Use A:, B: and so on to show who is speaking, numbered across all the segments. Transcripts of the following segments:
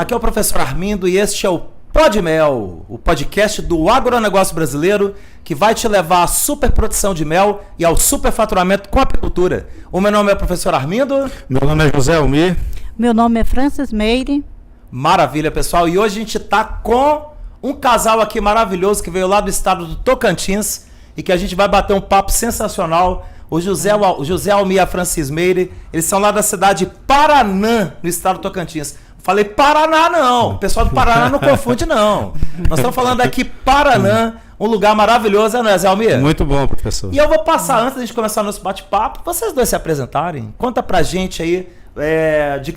A: aqui é o professor Armindo e este é o Podmel, o podcast do agronegócio brasileiro que vai te levar à superprodução de mel e ao superfaturamento com a apicultura. O meu nome é o professor Armindo.
B: Meu nome é José Almir.
C: Meu nome é Francis Meire.
A: Maravilha, pessoal. E hoje a gente está com um casal aqui maravilhoso que veio lá do estado do Tocantins e que a gente vai bater um papo sensacional. O José Almir e a Francis Meire, eles são lá da cidade de Paranã, no estado do Tocantins. Falei Paraná não, o pessoal do Paraná não confunde não. Nós estamos falando aqui Paranã, um lugar maravilhoso, não é, Zé Almir?
B: Muito bom, professor.
A: E eu vou passar, antes da gente começar o nosso bate-papo, vocês dois se apresentarem. Conta pra gente aí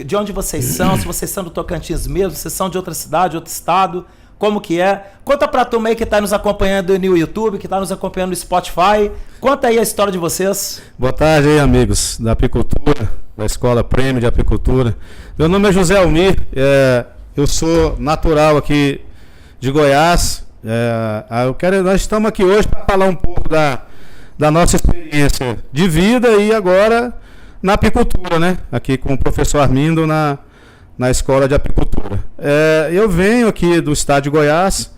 A: de onde vocês são, se vocês são do Tocantins mesmo, se são de outra cidade, outro estado, como que é. Conta pra turma aí que tá nos acompanhando no YouTube, que tá nos acompanhando no Spotify. Conta aí a história de vocês.
B: Boa tarde aí, amigos da apicultura, da Escola Prêmio de Apicultura. Meu nome é José Almir, eu sou natural aqui de Goiás. Nós estamos aqui hoje para falar um pouco da nossa experiência de vida e agora na apicultura, né? Aqui com o professor Armindo na Escola de Apicultura. Eu venho aqui do estado de Goiás,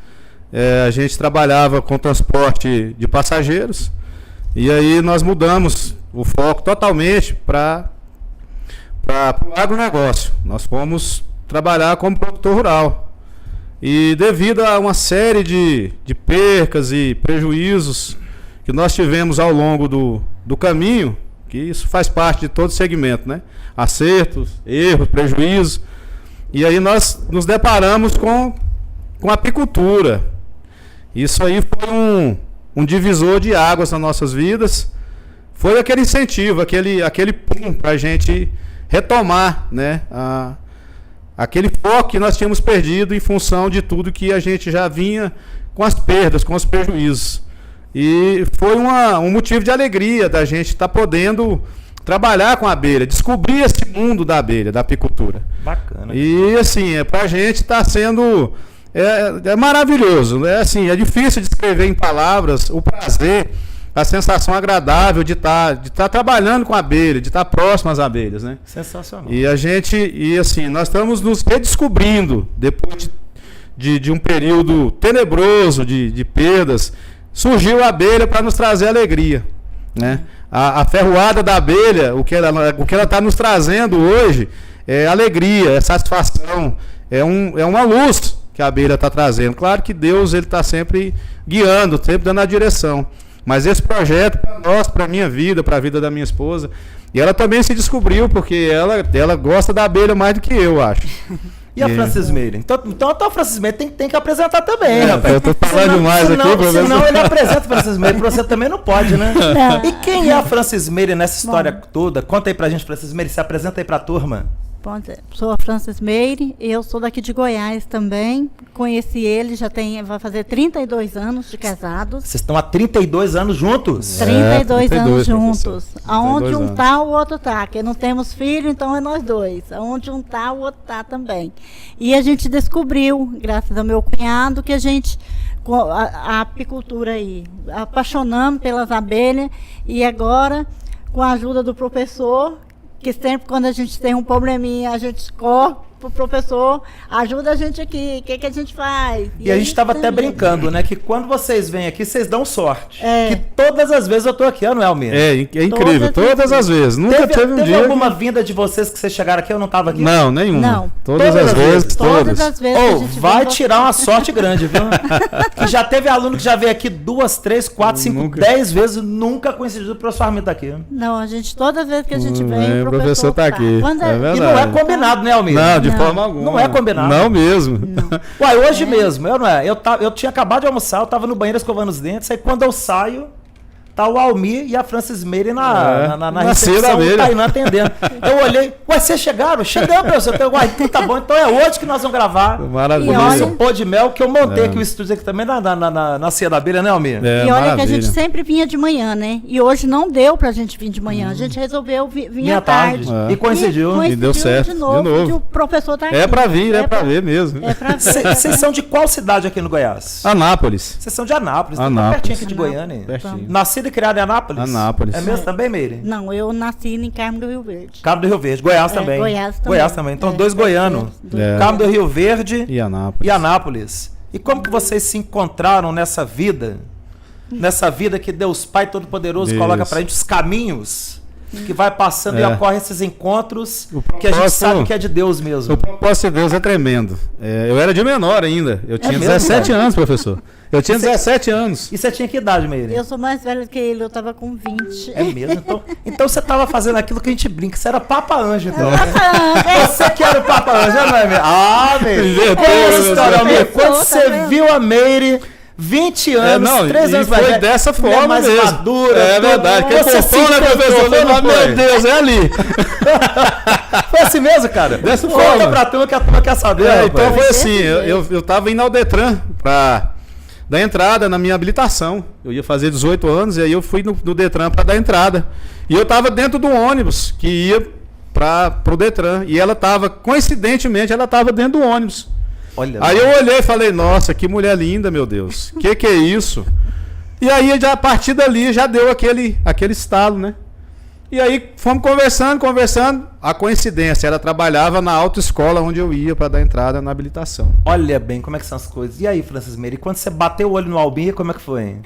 B: a gente trabalhava com transporte de passageiros e aí nós mudamos o foco totalmente para o agronegócio. Nós fomos trabalhar como produtor rural. E devido a uma série de percas e prejuízos que nós tivemos ao longo do caminho, que isso faz parte de todo segmento, né? Acertos, erros, prejuízos. E aí nós nos deparamos com a apicultura. Isso aí foi um divisor de águas nas nossas vidas. Foi aquele incentivo, aquele pum para a gente retomar, né? Aquele foco que nós tínhamos perdido em função de tudo que a gente já vinha com as perdas, com os prejuízos. E foi um motivo de alegria da gente estar podendo trabalhar com a abelha, descobrir esse mundo da abelha, da apicultura.
A: Bacana.
B: E assim, pra gente está sendo maravilhoso, né? Assim, é difícil descrever em palavras o prazer, a sensação agradável de estar trabalhando com a abelha, de estar próximo às abelhas, né?
A: Sensacional.
B: E assim, nós estamos nos redescobrindo depois de um período tenebroso de perdas. Surgiu a abelha para nos trazer alegria, né? A ferroada da abelha, o que ela está nos trazendo hoje é alegria, é satisfação, é uma luz que a abelha está trazendo. Claro que Deus ele está sempre guiando, sempre dando a direção. Mas esse projeto para nós, para a minha vida, para a vida da minha esposa, e ela também se descobriu, porque ela gosta da abelha mais do que eu acho.
A: E a Francis Meire? Então a Francis Meire tem que apresentar também,
B: rapaz. Eu tô falando demais aqui, professor.
A: Senão ele apresenta a Francis Meire, você também não pode, né? E quem é a Francis Meire nessa história toda? Conta aí pra gente, Francis Meire, se apresenta aí pra turma.
C: Sou a Francis Meire, eu sou daqui de Goiás também. Conheci ele, vai fazer 32 anos de casados.
A: Vocês estão há 32 anos juntos?
C: 32 anos juntos. Aonde um
B: anos.
C: tá, o outro tá. Que não temos filho, então é nós dois. Aonde um tá, o outro tá também. E a gente descobriu, graças ao meu cunhado, que a apicultura aí, apaixonamos pelas abelhas e agora, com a ajuda do professor, que sempre quando a gente tem um probleminha, a gente corre pro professor, ajuda a gente aqui, o que a gente faz?
A: E a gente estava até brincando, né? Que quando vocês vêm aqui, vocês dão sorte. Que todas as vezes eu tô aqui, não é, Almir?
B: É incrível, todas as vezes. Nunca teve um dia.
A: Teve alguma vinda de vocês que vocês chegaram aqui, eu não estava aqui?
B: Não, nenhuma.
C: Não.
B: Todas as vezes.
C: Todas as vezes.
A: Oh, vai tirar uma sorte grande, viu? Que já teve aluno que já veio aqui 2, 3, 4, 5, 10 vezes, nunca coincidiu o professor Armindo tá aqui.
C: Não, a gente, todas as vezes que a gente vem,
B: o professor tá aqui.
A: E não é combinado, né, Almir?
B: Não, de forma alguma.
A: Não é combinado.
B: Não mesmo.
A: Não. Uai, hoje mesmo, eu tinha acabado de almoçar, eu tava no banheiro escovando os dentes, aí quando eu saio, tá o Almir e a Francis Meire na recepção, o Tainan atendendo. Eu olhei, ué, vocês chegaram? Chegamos, professor. Uai, então tá bom, então é hoje que nós vamos gravar.
B: Maravilha.
A: O Pô de Mel, que eu montei aqui o estúdio aqui também na Cia da Abelha, né, Almir?
C: E olha maravilha. Que a gente sempre vinha de manhã, né? E hoje não deu pra gente vir de manhã. A gente resolveu vir à tarde.
A: E coincidiu.
B: E deu certo.
C: De novo. O professor tá aqui.
B: É pra vir, é pra ver mesmo.
C: É pra ver.
A: Vocês são de qual cidade aqui no Goiás?
B: Anápolis.
A: Vocês são de Anápolis. Tá pertinho aqui de Goiânia.
B: Pertinho.
A: Nascido e criada em Anápolis?
B: Anápolis.
A: É mesmo também, Meire?
C: Não, eu nasci em Carmo do Rio Verde.
A: Carmo do Rio Verde. Goiás também.
C: Goiás também.
A: Então, dois goianos. Carmo do Rio Verde
B: E Anápolis.
A: e Anápolis. E como que vocês se encontraram nessa vida? Nessa vida que Deus Pai Todo-Poderoso coloca pra gente os caminhos que vai passando e ocorre esses encontros que a gente sabe que é de Deus mesmo.
B: O propósito de Deus é tremendo. Eu era de menor ainda. Eu tinha
A: mesmo,
B: 17
A: cara?
B: anos, professor. Eu tinha 17 anos.
A: E você tinha que idade, Meire?
C: Eu sou mais velha que ele, eu tava com 20.
A: É mesmo? Então você tava fazendo aquilo que a gente brinca. Você era Papa Anjo, então.
C: É.
A: Você que era o Papa Anjo, não é, Meire? Ah, Meire.
B: Inventou,
A: Essa
B: meu
A: história,
B: Deus.
A: Meire. Quando
C: Tá
A: você
C: vendo?
A: viu a Meire, 20 anos, 3 anos
B: e foi dessa
A: mulher
B: forma
A: mais
B: mesmo.
A: madura.
B: É verdade. Quem
A: Você se
B: contou, né,
A: encantou,
B: professor?
A: foi, não
B: Meu
A: foi?
B: Deus, é ali.
A: Foi assim mesmo, cara?
B: Dessa
A: Conta
B: forma.
A: pra turma que a turma quer saber.
B: Então
A: rapaz.
B: foi assim,
C: desse
B: eu tava indo ao Detran pra dar entrada na minha habilitação. Eu ia fazer 18 anos e aí eu fui no Detran pra dar entrada. E eu tava dentro do ônibus que ia pro Detran. E ela tava, coincidentemente, ela tava dentro do ônibus.
A: Olha
B: Aí
A: lá.
B: eu olhei e falei, nossa, que mulher linda, meu Deus. Que é isso? E aí, já, a partir dali, já deu aquele estalo, né? E aí, fomos conversando. A coincidência, ela trabalhava na autoescola onde eu ia para dar entrada na habilitação.
A: Olha bem como é que são as coisas. E aí, Francis Meire, quando você bateu o olho no Albinha, como é que foi?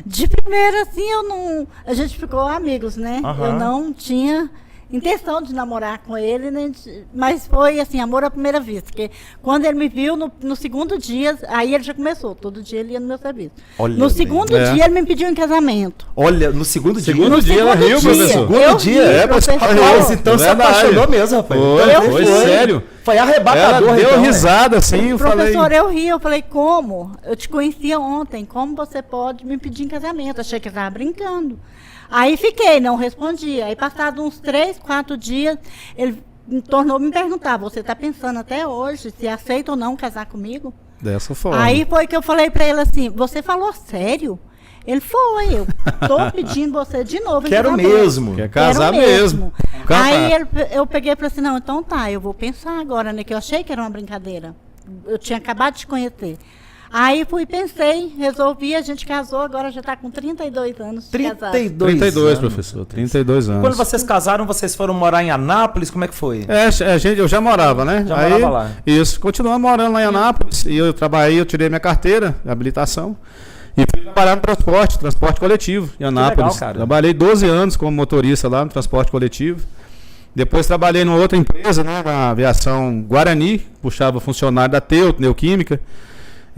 C: De primeira, assim, eu não. A gente ficou amigos, né?
A: Aham.
C: Eu não tinha intenção de namorar com ele, né? Mas foi assim, amor à primeira vista. Porque quando ele me viu no segundo dia, aí ele já começou. Todo dia ele ia no meu serviço.
A: Olha
C: No
A: bem.
C: segundo
B: É.
C: dia ele me pediu em casamento.
A: Olha, no segundo dia.
B: Segundo
C: No
B: dia ela
C: segundo
B: riu,
C: dia.
B: professor.
A: Segundo
C: Eu
A: dia?
C: ri,
A: É,
C: professor.
A: Mas então você
B: Verdade.
A: apaixonou mesmo, rapaz.
B: Foi
A: Então
B: sério.
A: Foi
B: Ela
A: arrebatador,
B: deu
A: então,
B: risada assim, eu falei...
C: Professor, eu ri, eu falei, como? Eu te conhecia ontem, como você pode me pedir em casamento? Achei que ele estava brincando. Aí fiquei, não respondi. Aí passados uns 3, 4 dias, ele tornou me perguntar, você está pensando até hoje se aceita ou não casar comigo?
B: Dessa forma.
C: Aí foi que eu falei para ele assim, você falou sério? Ele foi, eu tô pedindo você de novo. em
A: Quero
C: casamento.
A: mesmo.
B: Quer casar
C: Quero
B: mesmo. Cantar.
C: Aí eu peguei e falei assim, não, então tá, eu vou pensar agora, né? Que eu achei que era uma brincadeira. Eu tinha acabado de te conhecer. Aí pensei, resolvi, a gente casou, agora já está com 32 anos de casado.
B: 32,
A: anos.
B: professor. 32 anos.
A: Quando vocês casaram, vocês foram morar em Anápolis? Como é que foi?
B: Eu já morava, né?
A: Já morava lá.
B: Isso, continuando morando lá em Anápolis. E eu trabalhei, eu tirei minha carteira de habilitação. E fui trabalhar no transporte coletivo em Anápolis.
A: legal, cara.
B: Trabalhei 12 anos como motorista lá no transporte coletivo. Depois trabalhei numa outra empresa, né? Na aviação Guarani, puxava funcionário da Neoquímica.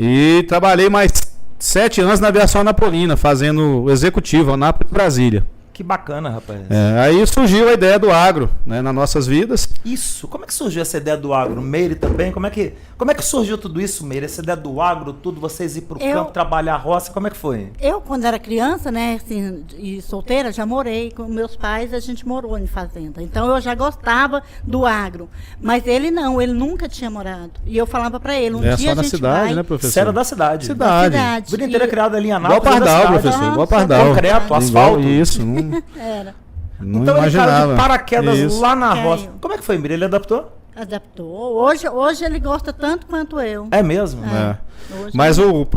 B: E trabalhei mais 7 anos na aviação Anapolina, fazendo o executivo, Anápolis, Brasília.
A: Que bacana, rapaz.
B: Aí surgiu a ideia do agro, né, nas nossas vidas.
A: Isso. Como é que surgiu essa ideia do agro? Meire também? Como é que surgiu tudo isso, Meire? Essa ideia do agro, tudo, vocês ir pro campo, trabalhar a roça, como é que foi?
C: Eu, quando era criança, né, assim, e solteira, já morei com meus pais, a gente morou em fazenda. Então eu já gostava do agro. Mas ele não, ele nunca tinha morado. E eu falava para ele, dia
B: Só
C: a
B: na
C: gente
B: cidade,
C: vai...
B: né, professor?
A: Você era da cidade.
B: Cidade.
C: cidade.
A: A vida inteira criada ali em
B: Igual
A: Anápolis.
B: Pardal,
A: da cidade.
B: professor, igual
C: Ah,
B: Pardal.
A: concreto, asfalto.
B: Isso, não
C: Era.
A: Então ele caiu
B: imaginava.
A: de paraquedas
B: Isso.
A: lá na
C: Caiu.
A: roça. Como é que foi, Meire? Ele adaptou?
C: Adaptou. Hoje ele gosta tanto quanto eu.
A: É mesmo?
B: É.
C: Hoje
B: Mas o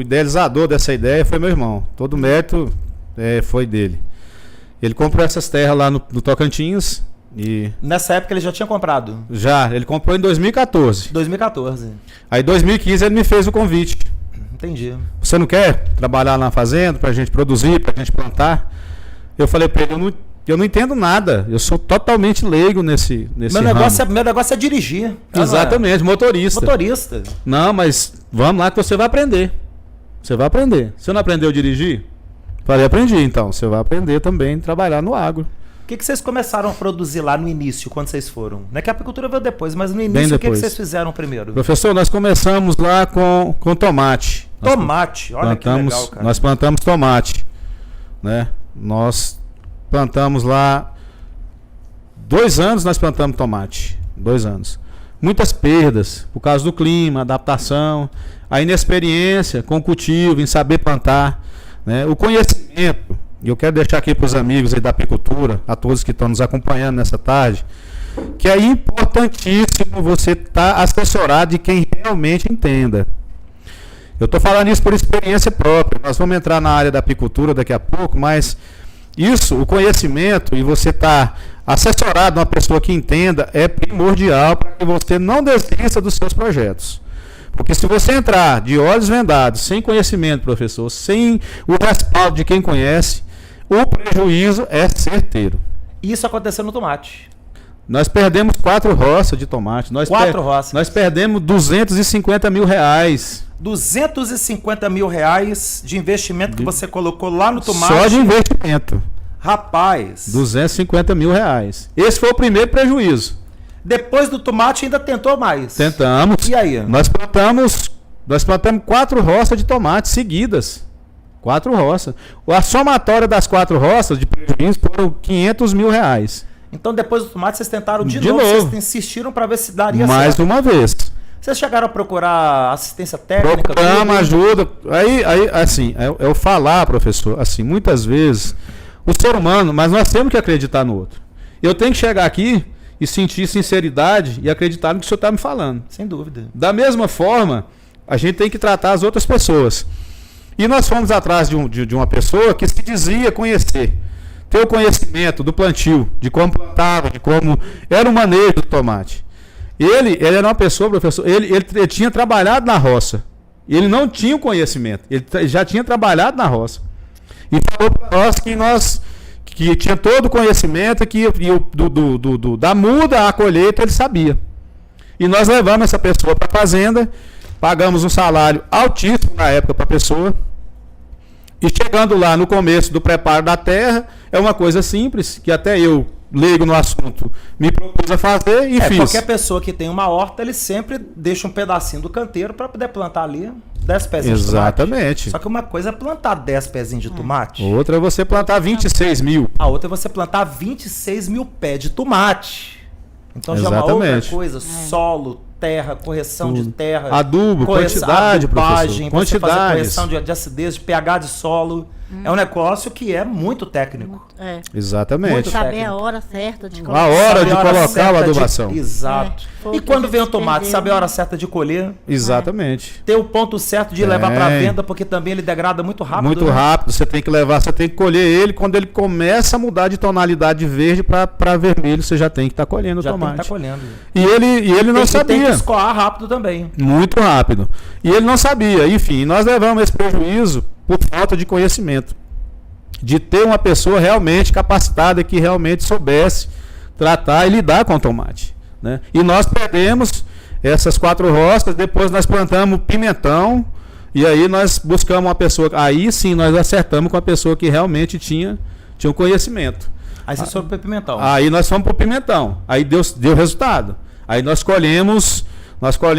B: idealizador dessa ideia foi meu irmão. Todo o mérito foi dele. Ele comprou essas terras lá no Tocantins e
A: Nessa época ele já tinha comprado.
B: ele comprou em 2014.
A: 2014.
B: Aí em 2015 ele me fez o convite.
A: Entendi.
B: Você não quer trabalhar na fazenda pra gente produzir, pra gente plantar? Eu falei pra ele, eu não entendo nada. Eu sou totalmente leigo nesse
A: Meu
B: ramo.
A: negócio é dirigir.
B: Exatamente, motorista.
A: Motorista.
B: Não, mas vamos lá que você vai aprender. Você vai aprender. Você não aprendeu a dirigir? Falei, aprendi então. Você vai aprender também a trabalhar no agro.
A: O que vocês começaram a produzir lá no início, quando vocês foram? Não é que a apicultura veio depois, mas no início o que
B: depois.
A: vocês fizeram primeiro?
B: Professor, nós começamos lá com tomate.
A: Tomate, olha que legal, cara.
B: Nós plantamos tomate, né? Nós plantamos lá 2 anos, nós plantamos tomate. 2 anos. Muitas perdas por causa do clima, adaptação, a inexperiência com o cultivo, em saber plantar, né? O conhecimento. E eu quero deixar aqui para os amigos aí da apicultura, a todos que estão nos acompanhando nessa tarde, que é importantíssimo você estar assessorado de quem realmente entenda. Eu estou falando isso por experiência própria. Nós vamos entrar na área da apicultura daqui a pouco, mas isso, o conhecimento e você estar assessorado de uma pessoa que entenda é primordial para que você não desista dos seus projetos. Porque se você entrar de olhos vendados, sem conhecimento, professor, sem o respaldo de quem conhece, o prejuízo é certeiro.
A: Isso aconteceu no tomate.
B: Nós perdemos 4 roças de tomate.
A: 4 roças.
B: Nós perdemos R$250 mil.
A: 250 mil reais de investimento que você colocou lá no tomate.
B: Só de investimento.
A: Rapaz.
B: 250 mil reais. Esse foi o primeiro prejuízo.
A: Depois do tomate ainda tentou mais.
B: Tentamos.
A: E aí?
B: Nós plantamos 4 roças de tomate seguidas. 4 roças. A somatória das 4 roças de prejuízo foram R$500 mil.
A: Então depois do tomate vocês tentaram de novo. Vocês insistiram para ver se daria
B: mais
A: certo.
B: uma vez.
A: Vocês chegaram a procurar assistência técnica?
B: Procuramos ajuda. Aí, assim, eu falar, professor, assim, muitas vezes, o ser humano, mas nós temos que acreditar no outro. Eu tenho que chegar aqui e sentir sinceridade e acreditar no que o senhor está me falando.
A: Sem dúvida.
B: Da mesma forma, a gente tem que tratar as outras pessoas. E nós fomos atrás de uma pessoa que se dizia conhecer, ter o conhecimento do plantio, de como plantava, de como era o manejo do tomate. Ele era uma pessoa, professor, ele tinha trabalhado na roça. Ele não tinha o conhecimento, ele já tinha trabalhado na roça. E falou para nós que tinha todo o conhecimento, da muda à colheita ele sabia. E nós levamos essa pessoa para a fazenda, pagamos um salário altíssimo na época para a pessoa. E chegando lá no começo do preparo da terra, é uma coisa simples, que até eu, leigo no assunto, me propus a fazer e fiz.
A: Qualquer pessoa que tem uma horta, ele sempre deixa um pedacinho do canteiro para poder plantar ali 10 pezinhos de tomate.
B: Exatamente.
A: Só que uma coisa é plantar 10 pezinhos de tomate.
B: Outra é você plantar 26 mil.
A: A outra é você plantar 26 mil pés de tomate. Então já é uma outra coisa. Solo, terra, correção de terra.
B: Adubo, quantidade,
A: adubagem,
B: professor. Quantidades.
A: Correção de acidez, de pH de solo. É um negócio que é muito técnico.
B: Exatamente.
A: Muito
C: saber
A: técnico.
C: a hora certa de colocar.
B: A hora de colocar a adubação.
A: Exato. E quando vem o tomate, saber a hora certa de colher.
B: Exatamente.
A: Ter o ponto certo de levar para venda, porque também ele degrada muito rápido.
B: Muito rápido. Você tem que colher ele quando ele começa a mudar de tonalidade de verde para vermelho, você já tem que estar colhendo o tomate.
A: Tem que estar colhendo.
B: E ele não sabia.
A: Tem que escoar rápido também.
B: Muito rápido. E ele não sabia. Enfim, nós levamos esse prejuízo por falta de conhecimento. De ter uma pessoa realmente capacitada que realmente soubesse tratar e lidar com o tomate, né? E nós perdemos essas 4 roças, depois nós plantamos pimentão, e aí nós buscamos uma pessoa, aí sim nós acertamos com a pessoa que realmente tinha um conhecimento.
A: Aí vocês foram para o pimentão.
B: Aí nós fomos para o pimentão, aí deu resultado. Aí nós colhemos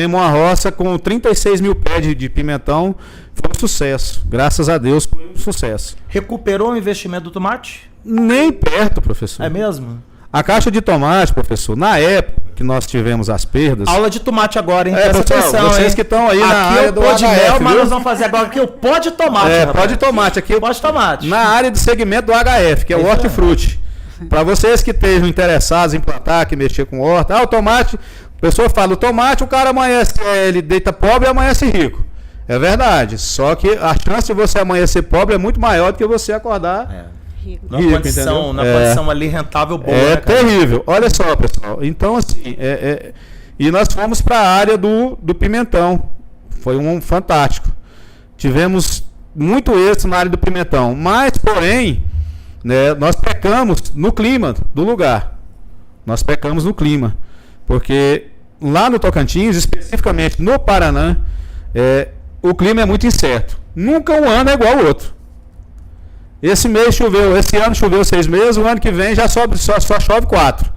B: uma roça com 36 mil pés de pimentão. Foi um sucesso. Graças a Deus foi um sucesso.
A: Recuperou o investimento do tomate?
B: Nem perto, professor.
A: É mesmo?
B: A caixa de tomate, professor, na época que nós tivemos as perdas...
A: Aula de tomate agora, hein?
B: Presta atenção, vocês que estão aí na área do
A: HF, mel, mas
B: viu?
A: nós vamos fazer agora aqui o pó de tomate.
B: Pó de tomate. Aqui,
A: pó de tomate.
B: Na área do segmento do HF, que é o hortifruti. Para vocês que estejam interessados em plantar, que mexer com horta, o tomate... A pessoa fala, o tomate, o cara amanhece, ele deita pobre e amanhece rico. É verdade. Só que a chance de você amanhecer pobre é muito maior do que você acordar rico.
A: Na condição ali rentável boa.
B: É terrível. Olha só, pessoal. Então, assim, e nós fomos para a área do pimentão. Foi fantástico. Tivemos muito êxito na área do pimentão. Mas, porém, né, nós pecamos no clima do lugar. Nós pecamos no clima. Porque lá no Tocantins, especificamente no Paraná, o clima é muito incerto. Nunca um ano é igual ao outro. Esse ano choveu 6 meses, o ano que vem já só chove 4.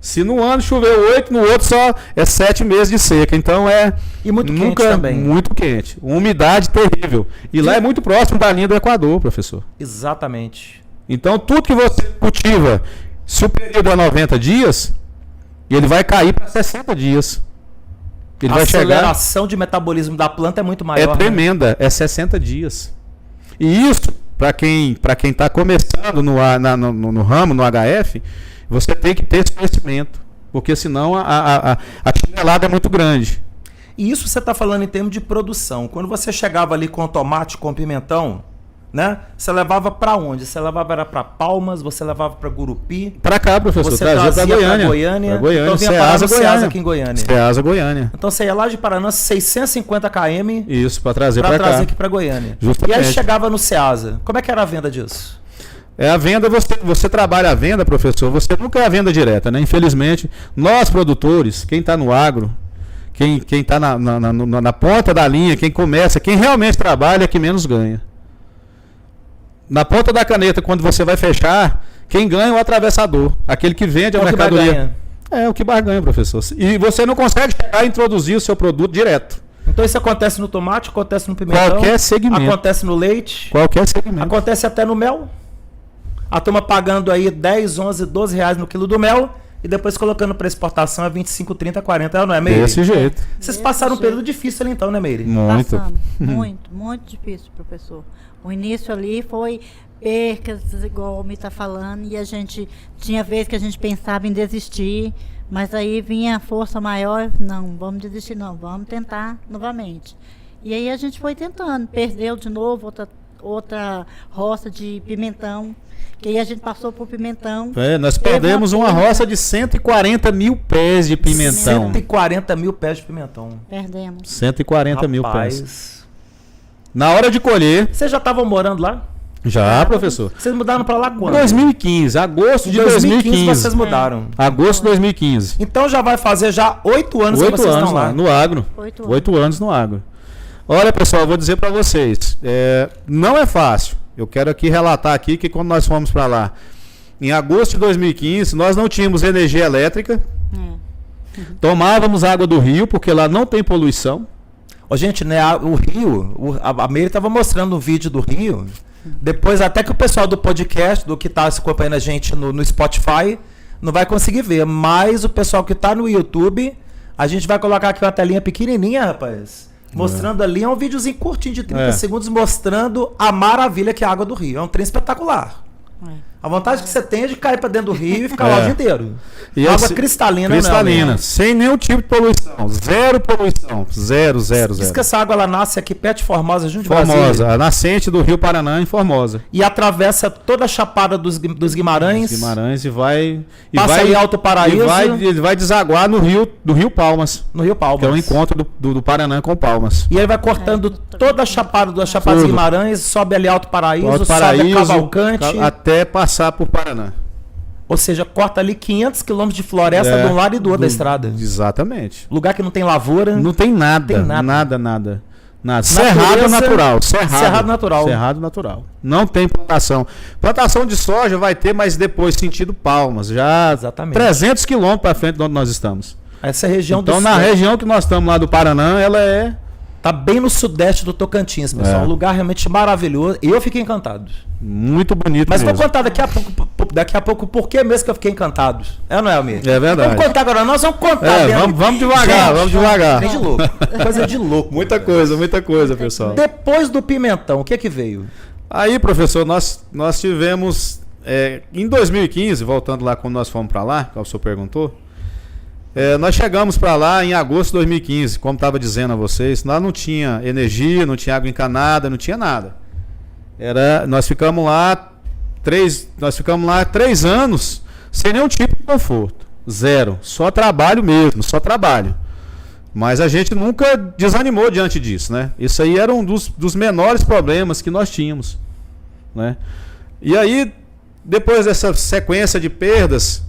B: Se no ano choveu 8, no outro só é 7 meses de seca. Então
A: e muito quente também.
B: Muito quente. Uma umidade terrível. E lá é muito próximo da linha do Equador, professor.
A: Exatamente.
B: Então tudo que você cultiva, se o período é 90 dias... ele vai cair para 60 dias. A
A: aceleração de metabolismo da planta é muito maior.
B: É tremenda, é 60 dias. E isso, para quem está começando no ramo, no HF, você tem que ter esse conhecimento. Porque senão a chinelada é muito grande.
A: E isso você está falando em termos de produção. Quando você chegava ali com tomate, com pimentão, né? Você levava para onde? Você levava era para Palmas, você levava para Gurupi?
B: Para cá, professor.
A: Você
B: trazia para
A: Goiânia.
B: Goiânia.
A: Então vinha parar no Ceasa aqui em Goiânia.
B: Ceasa, Goiânia.
A: Então você ia lá de Paraná, 650 km.
B: Isso, para trazer para cá.
A: Aqui para Goiânia.
B: Justamente.
A: E aí chegava no Ceasa. Como é que era a venda disso?
B: É a venda, você trabalha a venda, professor, você nunca é a venda direta, né? Infelizmente, nós produtores, quem está no agro, quem está na ponta da linha, quem começa, quem realmente trabalha é que menos ganha. Na ponta da caneta, quando você vai fechar, quem ganha é o atravessador, aquele que vende a mercadoria. É o que barganha, professor. E você não consegue chegar e introduzir o seu produto direto.
A: Então isso acontece no tomate, acontece no pimentão,
B: qualquer segmento.
A: Acontece no leite,
B: qualquer segmento.
A: Acontece até no mel. A turma pagando aí 10, 11, 12 reais no quilo do mel e depois colocando para exportação a 25, 30, 40, não é, Meire?
B: Desse jeito.
A: Vocês passaram um período difícil ali então, né, Meire?
B: Muito.
C: Muito difícil, professor. O início ali foi percas, igual o Mi está falando, e a gente tinha vezes que a gente pensava em desistir, mas aí vinha a força maior, não, vamos desistir não, vamos tentar novamente. E aí a gente foi tentando, perdeu de novo outra roça de pimentão, que aí a gente passou por pimentão.
B: Nós perdemos uma roça de 140 mil pés de pimentão.
A: 140 mil pés de pimentão.
C: Perdemos.
B: 140 mil pés. Na hora de colher...
A: Vocês já estavam morando lá?
B: Já, professor.
A: Vocês mudaram para lá quando?
B: 2015, agosto de 2015.
A: Vocês mudaram.
B: Agosto de 2015.
A: Então já vai fazer já 8 anos que vocês estão lá.
B: No agro. 8 anos no agro. Olha, pessoal, eu vou dizer para vocês, não é fácil. Eu quero aqui relatar aqui que quando nós fomos para lá, em agosto de 2015, nós não tínhamos energia elétrica, tomávamos água do rio, porque lá não tem poluição.
A: Gente, né, o rio, a Meire estava mostrando um vídeo do rio, depois até que o pessoal do podcast, do que está acompanhando a gente no Spotify, não vai conseguir ver, mas o pessoal que está no YouTube, a gente vai colocar aqui uma telinha pequenininha, rapaz, mostrando ali, é um videozinho curtinho de 30 segundos, mostrando a maravilha que é a água do rio, é um trem espetacular. A vantagem que você tem é de cair para dentro do rio e ficar lá o dia inteiro.
B: E
A: água cristalina,
B: cristalina, sem nenhum tipo de poluição. Zero poluição. Zero.
A: Diz que essa água ela nasce aqui perto de Formosa, junto de
B: Formosa,
A: Brasília.
B: a nascente do Rio Paraná em Formosa.
A: E atravessa toda a chapada dos Guimarães.
B: Guimarães e vai...
A: Passa ali Alto Paraíso.
B: E vai desaguar no Rio Palmas.
A: No Rio Palmas.
B: Que é o encontro do Paraná com Palmas.
A: E aí vai cortando toda a chapada dos Chapadas Guimarães, sobe ali Alto Paraíso, sobe a Cavalcante.
B: Até passar por Paraná.
A: Ou seja, corta ali 500 quilômetros de floresta de um lado e do outro da estrada.
B: Exatamente.
A: Lugar que não tem lavoura.
B: Não tem nada. Nada. Cerrado natural. Não tem plantação. Plantação de soja vai ter, mas depois sentido Palmas. Já 300 quilômetros para frente de onde nós estamos.
A: Essa região
B: então, na região que nós estamos lá do Paraná, ela
A: tá bem no sudeste do Tocantins, pessoal. Um lugar realmente maravilhoso. E eu fiquei encantado.
B: Muito bonito.
A: Mas vou contar daqui a pouco por que mesmo que eu fiquei encantado. Não é, Almir?
B: É verdade.
A: Vamos contar agora, nós vamos contar.
B: Vamos devagar, vamos devagar.
A: Coisa de louco. Coisa de louco.
B: Muita coisa, pessoal.
A: Depois do pimentão, o que veio?
B: Aí, professor, nós tivemos, em 2015, voltando lá quando nós fomos para lá, que o senhor perguntou, nós chegamos para lá em agosto de 2015, como estava dizendo a vocês, lá não tinha energia, não tinha água encanada, não tinha nada. Nós ficamos lá 3 anos sem nenhum tipo de conforto. Zero. Só trabalho mesmo, só trabalho. Mas a gente nunca desanimou diante disso, né? Isso aí era um dos menores problemas que nós tínhamos, né? E aí, depois dessa sequência de perdas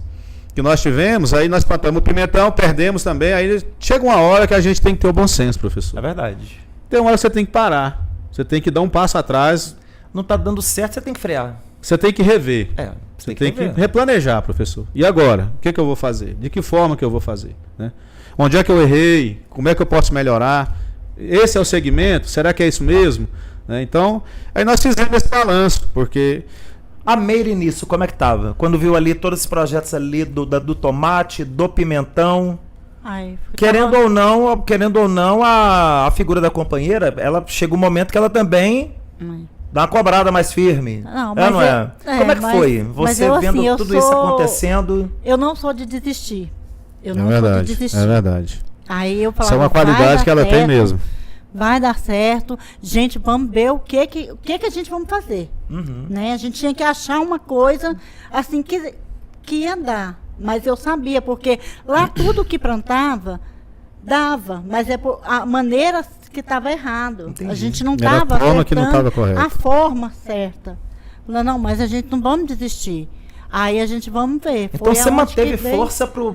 B: que nós tivemos, aí nós plantamos o pimentão, perdemos também, aí chega uma hora que a gente tem que ter o bom senso, professor.
A: É verdade.
B: Tem uma hora que você tem que parar, você tem que dar um passo atrás.
A: Não está dando certo, você tem que frear.
B: Você tem que rever.
A: Você
B: tem que replanejar, professor. E agora? O que eu vou fazer? De que forma que eu vou fazer? Né? Onde é que eu errei? Como é que eu posso melhorar? Esse é o segmento? Será que é isso mesmo? Né? Então, aí nós fizemos esse balanço, porque...
A: A Meire nisso, como é que estava? Quando viu ali todos esses projetos ali do tomate, do pimentão... Querendo ou não, a figura da companheira, ela chega um momento que ela também... Dá uma cobrada mais firme. Não é? Como é que foi? Você vendo tudo isso acontecendo?
C: Eu não sou de desistir.
B: É verdade.
C: Aí eu falava,
B: Isso é uma
C: vai
B: qualidade
C: dar
B: que ela tem
C: certo,
B: mesmo.
C: vai dar certo. Gente, vamos ver o que a gente vamos fazer.
A: Uhum.
C: Né? A gente tinha que achar uma coisa assim que ia dar. Mas eu sabia, porque lá tudo que plantava dava, mas é por a maneira que estava errado.
A: Entendi.
C: A gente não
B: Era a
C: estava
B: forma que não estava correta.
C: a forma certa. Falou, não, mas a gente não vamos desistir. Aí a gente vamos ver.
A: Então
C: Foi
A: você
C: aonde
A: manteve
C: que veio.
A: força pro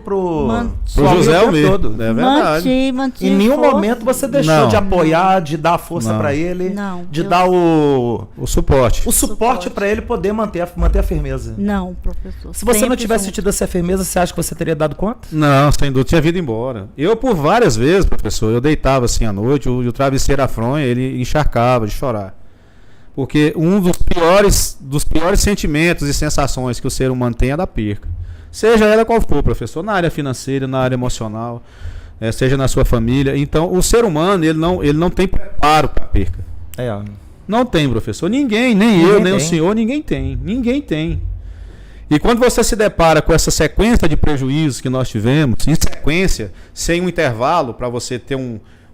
C: Mantive.
B: Pro José
A: o tempo
B: Almir.
A: todo.
B: É verdade.
C: Mantive
A: Em nenhum
C: força.
A: momento você deixou
B: Não.
A: de apoiar, de dar força
B: Não.
A: pra ele,
C: Não,
A: de
C: eu-
A: dar o
B: suporte.
A: suporte para ele poder manter a firmeza.
C: Não, professor.
A: Se você não
C: sempre
A: tivesse
C: junto.
A: tido essa firmeza, você acha que você teria dado conta?
B: Não, sem dúvida, tinha vindo embora. Eu, por várias vezes, professor, eu deitava assim à noite, o travesseiro à fronha, ele encharcava de chorar. Porque um dos piores sentimentos e sensações que o ser humano tem é da perca. Seja ela qual for, professor, na área financeira, na área emocional, seja na sua família. Então, o ser humano, ele não tem preparo para a perca.
A: É,
B: Não tem, professor. Ninguém, nem
A: Ninguém
B: eu, nem o
A: tem.
B: senhor, ninguém tem. Ninguém tem. E quando você se depara com essa sequência de prejuízos que nós tivemos, em sequência, sem um intervalo, para você ter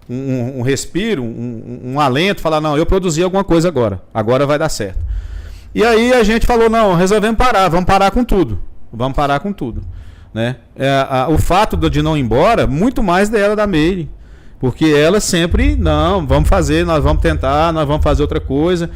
B: um respiro, um alento, falar, não, eu produzi alguma coisa agora vai dar certo. E aí a gente falou, não, resolvemos parar, vamos parar com tudo. Vamos parar com tudo. Né? O fato de não ir embora, muito mais dela, da Meire. Porque ela sempre, não, vamos fazer, nós vamos tentar, nós vamos fazer outra coisa.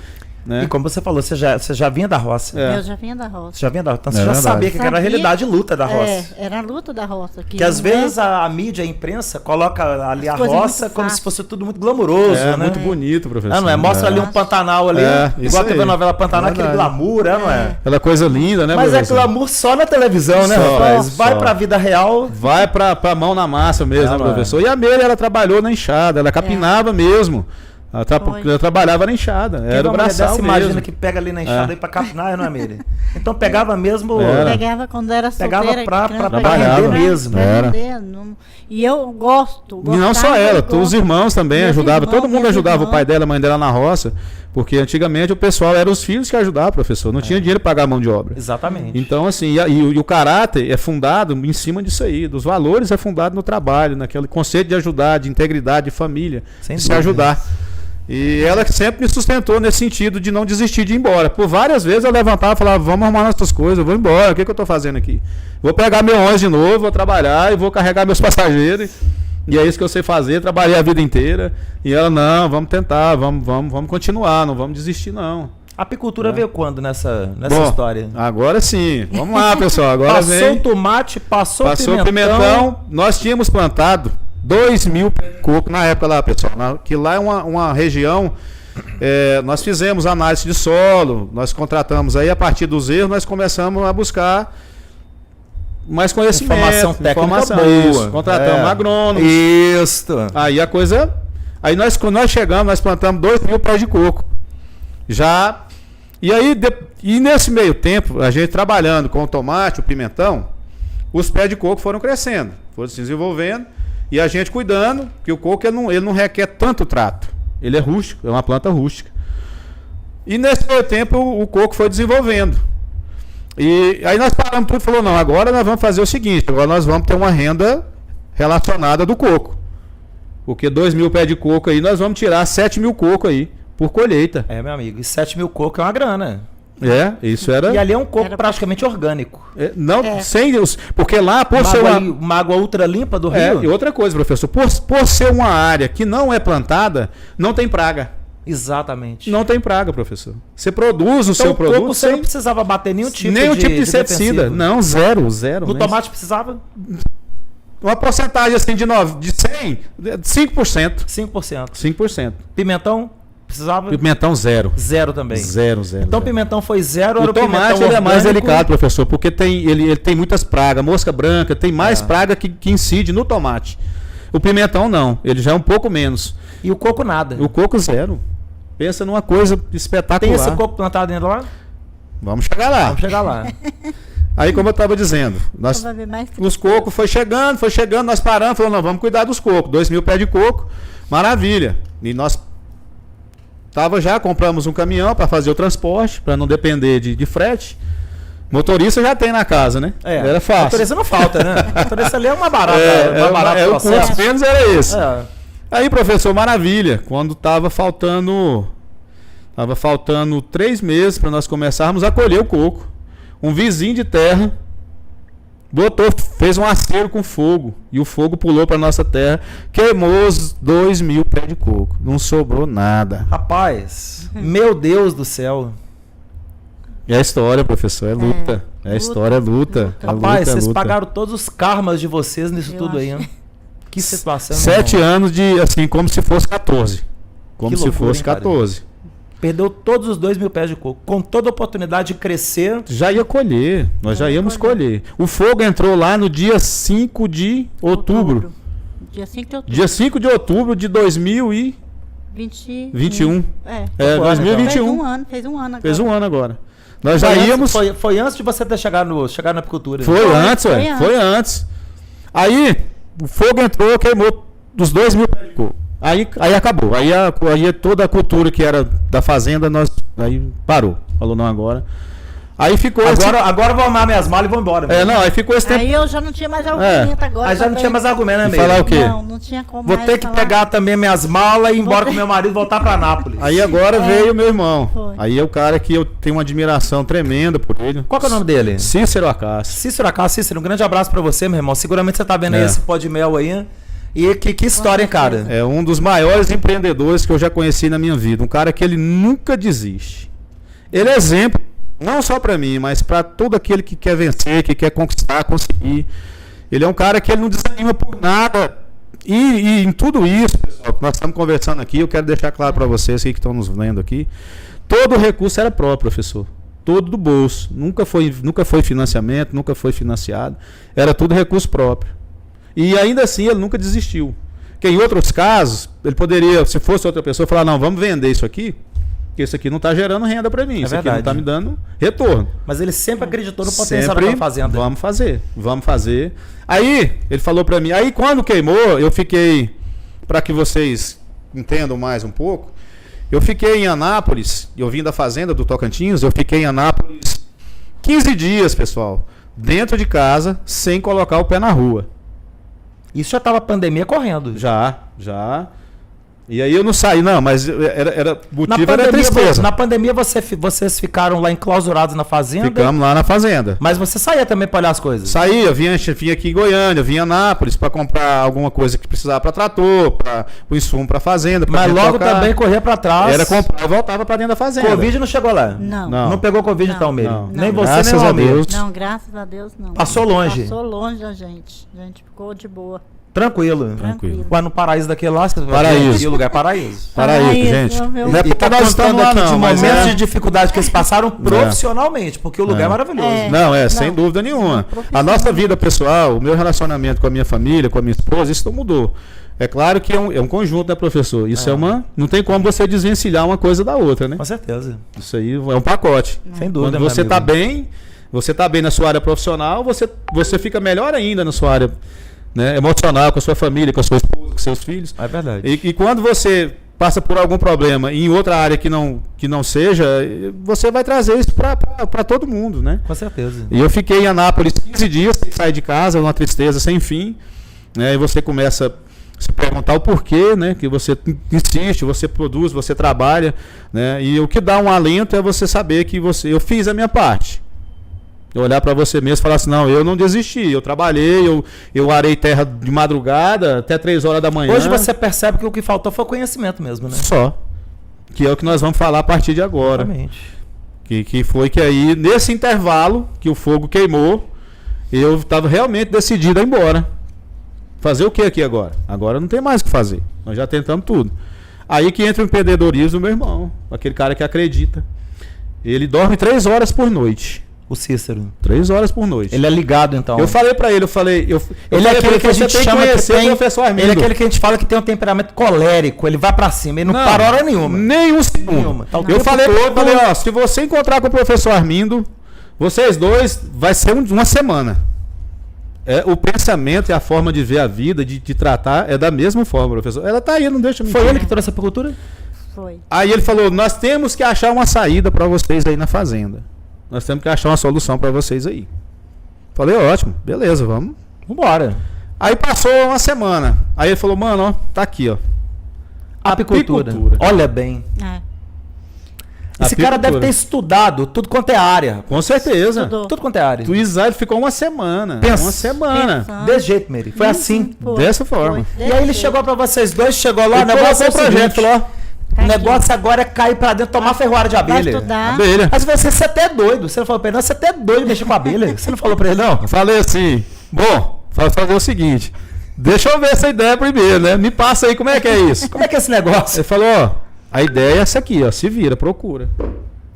B: Né?
A: E como você falou, você já vinha da roça.
B: É.
C: Eu já vinha da roça.
A: Você já vinha da roça. Então
B: É
A: você já
B: verdade.
A: sabia que era a
C: Sabia.
A: realidade de luta da roça.
C: Era a luta da roça.
A: Que às
C: não é-
A: vezes a mídia, a imprensa, coloca ali a
C: As coisas
A: roça
C: muito
A: como
C: fácil.
A: se fosse tudo muito glamouroso,
B: É,
A: né?
B: muito bonito, professor.
A: Não é? Mostra ali um Pantanal ali,
B: É, isso
A: igual teve a
B: aí.
A: novela Pantanal,
B: É
A: aquele
B: verdade.
A: glamour, não é?
B: Aquela coisa linda, né,
A: Mas é
B: professor?
A: glamour só na televisão, né,
B: Só,
A: rapaz? Vai
B: só.
A: pra vida real.
B: Vai pra mão na massa mesmo,
A: Não,
B: né,
A: não é.
B: professor? E a Meire, ela trabalhou na enxada, ela capinava mesmo.
C: Foi.
B: Ela trabalhava na enxada,
A: Quem
B: era o
A: uma mulher
B: braçal
A: dessa
B: mesmo.
A: imagina que pega ali na enxada aí pra capinar, não é, Meire? Então pegava mesmo...
B: Era.
C: Pegava quando era
A: Pegava
C: solteira.
A: pra
C: criança,
B: trabalhar
C: pegava
A: mesmo.
C: pra
B: Era.
C: render, E eu gosto.
B: E não só
C: gostava,
B: ela,
C: eu gosto.
B: os irmãos também
C: Meus
B: ajudavam.
C: irmãos,
B: Todo mundo
C: meus
B: ajudava o
C: irmãos.
B: pai dela, a mãe dela na roça. Porque antigamente o pessoal eram os filhos que ajudavam, professor. Não tinha dinheiro para pagar a mão de obra.
A: Exatamente.
B: Então, assim, e o caráter é fundado em cima disso aí. Dos valores é fundado no trabalho, naquele conceito de ajudar, de integridade, de família,
A: Sem
B: de se
A: dúvida.
B: ajudar. E ela sempre me sustentou nesse sentido de não desistir de ir embora. Por várias vezes eu levantava e falava, vamos arrumar nossas coisas, eu vou embora, o que eu estou fazendo aqui? Vou pegar meu ônibus de novo, vou trabalhar e vou carregar meus passageiros. E é isso que eu sei fazer, trabalhei a vida inteira. E ela, não, vamos tentar, vamos continuar, não vamos desistir não.
A: A apicultura veio quando nessa
B: Bom,
A: história?
B: agora sim, vamos lá pessoal, agora
A: Passou
B: vem...
A: o tomate, passou
B: Passou
A: o
B: o pimentão, nós tínhamos plantado 2.000 pés de coco na época lá, pessoal. Que lá é uma região. Nós fizemos análise de solo, nós contratamos aí, a partir dos erros, nós começamos a buscar mais conhecimento,
A: Informação técnica boa.
B: isso. Contratamos agrônomos.
A: Isso.
B: Aí a coisa. Aí quando nós chegamos, nós plantamos 2.000 pés de coco. Já. E aí, e nesse meio tempo, a gente trabalhando com o tomate, o pimentão, os pés de coco foram crescendo, foram se desenvolvendo. E a gente cuidando, que o coco ele não requer tanto trato. Ele é rústico, é uma planta rústica. E nesse meio tempo o coco foi desenvolvendo. E aí nós paramos tudo e falou, não, agora nós vamos fazer o seguinte, agora nós vamos ter uma renda relacionada do coco. Porque 2.000 pés de coco aí, nós vamos tirar 7.000 coco aí, por colheita.
A: É, meu amigo, e 7.000 coco é uma grana.
B: Isso era...
A: E ali é um coco
C: Era
A: praticamente orgânico.
B: Não,
C: É.
B: sem os... Porque lá, por ser
A: Uma água ultra limpa do rio.
B: E outra coisa, professor, por ser uma área que não é plantada, não tem praga.
A: Exatamente.
B: Não tem praga, professor. Você produz o
A: Então
B: seu
A: o coco
B: produto
A: você não
B: sem
A: precisava bater nenhum tipo
B: de inseticida.
A: defensivo.
B: Não, zero.
A: No
B: né?
A: tomate precisava?
B: Uma porcentagem assim de 100, 5%.
A: 5%.
B: 5%.
A: Pimentão precisava?
B: Pimentão zero.
A: Zero também.
B: Zero.
A: Então pimentão foi zero, era
B: O tomate
A: pimentão
B: ele é mais
A: orgânico.
B: delicado, professor, porque ele tem muitas pragas. Mosca branca, tem mais praga que incide no tomate. O pimentão não, ele já é um pouco menos.
A: E o coco nada.
B: O coco zero. Pensa numa coisa espetacular.
A: Tem esse coco plantado ainda lá?
B: Vamos chegar lá.
A: Vamos chegar lá.
B: Aí, como eu estava dizendo,
C: Então vai ver mais
B: os cocos foi chegando, nós paramos, falamos, não, vamos cuidar dos cocos. 2.000 pés de coco, maravilha. E nós compramos um caminhão para fazer o transporte, para não depender de frete. Motorista já tem na casa, né? Era fácil.
A: Motorista não falta, né? Motorista ali é uma barata.
B: O custo menos era esse.
A: É.
B: Aí, professor, maravilha. Quando tava faltando 3 meses para nós começarmos a colher o coco, um vizinho de terra fez um acero com fogo, e o fogo pulou para nossa terra, queimou os 2.000 pés de coco. Não sobrou nada.
A: Rapaz, meu Deus do céu.
B: É a história, professor, é luta. É a história, é luta.
A: Rapaz, vocês
B: luta.
A: pagaram todos os karmas de vocês nisso tudo aí, né? Que situação.
B: 7 anos de, assim, como se fosse 14. Como
A: Que
B: se
A: loucura,
B: fosse
A: hein, cara?
B: 14.
A: Perdeu todos os 2.000 pés de coco. Com toda a oportunidade de crescer.
B: Já ia colher, nós já íamos colher. O fogo entrou lá no dia 5 de outubro.
C: Dia 5 de outubro.
B: Dia 5 de outubro de 2021.
C: É.
B: 2021.
C: Fez um ano agora.
B: Fez um ano agora. Nós já íamos.
A: Foi antes de você ter chegado na apicultura.
B: Foi antes, ué. Foi antes. Aí, o fogo entrou, queimou dos 2.000 pés de coco. Aí acabou. Aí toda a cultura que era da fazenda, aí parou. Falou, não, agora. Aí ficou.
A: Agora eu vou armar minhas malas e vou embora.
B: Aí ficou esse tempo.
C: Aí eu já não tinha mais argumento agora.
A: Aí já não tinha mais argumento, né,
B: E
A: amigo?
B: falar o quê?
C: Não tinha como
A: Vou
C: mais
A: ter que
C: falar.
A: pegar também minhas malas e ir embora com meu marido e voltar pra Nápoles.
B: Aí agora veio meu irmão.
C: Foi.
B: Aí é o cara que eu tenho uma admiração tremenda por ele.
A: Qual que é o nome dele?
B: Cícero Acácio.
A: Cícero Acácio. Cícero, um grande abraço pra você, meu irmão. Seguramente você tá vendo aí esse pó de mel aí. E que história, hein, cara?
B: É um dos maiores empreendedores que eu já conheci na minha vida. Um cara que ele nunca desiste. Ele é exemplo, não só pra mim, mas pra todo aquele que quer vencer, que quer conquistar, conseguir. Ele é um cara que ele não desanima por nada. E em tudo isso, pessoal, que nós estamos conversando aqui, eu quero deixar claro pra vocês que estão nos vendo aqui, todo o recurso era próprio, professor. Todo do bolso. Nunca foi financiamento, nunca foi financiado. Era tudo recurso próprio. E ainda assim ele nunca desistiu. Porque em outros casos, ele poderia, se fosse outra pessoa, falar, não, vamos vender isso aqui, porque isso aqui não está gerando renda para mim, isso aqui não está me dando retorno.
A: Mas ele sempre acreditou no potencial da fazenda.
B: Vamos fazer. Aí, ele falou para mim, aí quando queimou, eu fiquei, para que vocês entendam mais um pouco, eu fiquei em Anápolis, eu vim da fazenda do Tocantins, eu fiquei em Anápolis 15 dias, pessoal, dentro de casa, sem colocar o pé na rua.
A: Isso já estava a pandemia correndo.
B: Já. E aí eu não saí, não, mas era motivo era tristeza.
A: Na pandemia vocês ficaram lá enclausurados na fazenda?
B: Ficamos lá na fazenda.
A: Mas você saía também para olhar as coisas?
B: Saía, vinha aqui em Goiânia, vinha em Anápolis para comprar alguma coisa que precisava para trator, para o insumo para fazenda.
A: Mas logo também corria para trás.
B: Era comprar, voltava para dentro da fazenda.
A: Covid não chegou lá?
C: Não.
A: Não pegou Covid então, Meire?
C: Não.
A: Nem você,
B: graças
A: nem o
B: a
A: Almir.
B: Deus.
C: Não, graças a Deus não.
A: Passou longe?
C: Passou longe da gente. A gente ficou de boa.
A: Tranquilo. Ué, no paraíso daquele lá, você
B: Paraíso.
A: vai o lugar é paraíso.
B: Paraíso, gente.
A: Não é porque nós estamos lá, de momentos de dificuldade que eles passaram profissionalmente, porque o lugar é maravilhoso.
B: Sem dúvida nenhuma. A nossa vida pessoal, o meu relacionamento com a minha família, com a minha esposa, isso não mudou. É claro que é um conjunto, né, professor? Isso não tem como você desvencilhar uma coisa da outra, né?
A: Com certeza.
B: Isso aí é um pacote.
A: Sem dúvida.
B: Quando você está bem, na sua área profissional, você fica melhor ainda na sua área, né, emocional, com a sua família, com a sua esposa, com seus filhos.
A: É verdade.
B: E quando você passa por algum problema em outra área que não seja, você vai trazer isso para todo mundo, né?
A: Com certeza.
B: E eu fiquei em Anápolis 15 dias sem sair de casa, uma tristeza sem fim, né? E você começa a se perguntar o porquê, né? Que você insiste, você produz, você trabalha, né? E o que dá um alento é você saber que eu fiz a minha parte. Eu olhar para você mesmo e falar assim, não, eu não desisti, eu trabalhei, eu arei terra de madrugada até 3 horas da manhã.
A: Hoje você percebe que o que faltou foi conhecimento mesmo, né?
B: Só. Que é o que nós vamos falar a partir de agora.
A: Exatamente.
B: Que foi que aí, nesse intervalo que o fogo queimou, eu estava realmente decidido a ir embora. Fazer o que aqui agora? Agora não tem mais o que fazer. Nós já tentamos tudo. Aí que entra o empreendedorismo do meu irmão, aquele cara que acredita. Ele dorme 3 horas por noite.
A: O Cícero.
B: 3 horas por noite.
A: Ele é ligado, então.
B: Eu falei pra ele,
A: ele é aquele que a gente chama que tem,
B: o professor Armindo.
A: Ele é aquele que a gente fala que tem um temperamento colérico, ele vai pra cima, ele não para hora nenhuma.
B: Nenhum segundo.
A: Tá
B: eu falei se você encontrar com o professor Armindo, vocês dois, vai ser uma semana. O pensamento e a forma de ver a vida, de tratar, é da mesma forma, professor. Ela tá aí, não deixa mentir.
A: Foi ele que trouxe a apicultura?
C: Foi.
B: Aí ele falou, nós temos que achar uma saída pra vocês aí na fazenda. nós temos que achar uma solução para vocês aí. Falei, ótimo, beleza, vamos.
A: Vambora.
B: Aí passou uma semana. Aí ele falou, mano, ó, tá aqui, ó.
A: Apicultura. Olha bem. Esse cara deve ter estudado tudo quanto é área.
B: Com certeza.
C: Estudou.
A: Tudo quanto é área.
B: O Israel ficou uma semana.
A: Pensa.
B: Uma semana.
C: Pensa.
A: Desse jeito, Mary. Foi assim.
B: Dessa forma.
A: E aí ele chegou pra vocês dois, chegou lá, o
B: Ele
A: negócio é o
B: colocou o
A: projeto,
B: seguinte,
A: falou, ó, o negócio agora é cair pra dentro, tomar ferroada de
C: Vai
A: abelha.
C: estudar.
B: Abelha.
A: Mas você até é doido. Você não falou pra ele, não, você até é doido de mexer com abelha. Você não falou pra ele, não?
B: Eu falei assim, bom, vai fazer o seguinte, deixa eu ver essa ideia primeiro, né? Me passa aí como é que é isso.
A: Como é que é esse negócio?
B: Ele falou, ó, a ideia é essa aqui, ó, se vira, procura.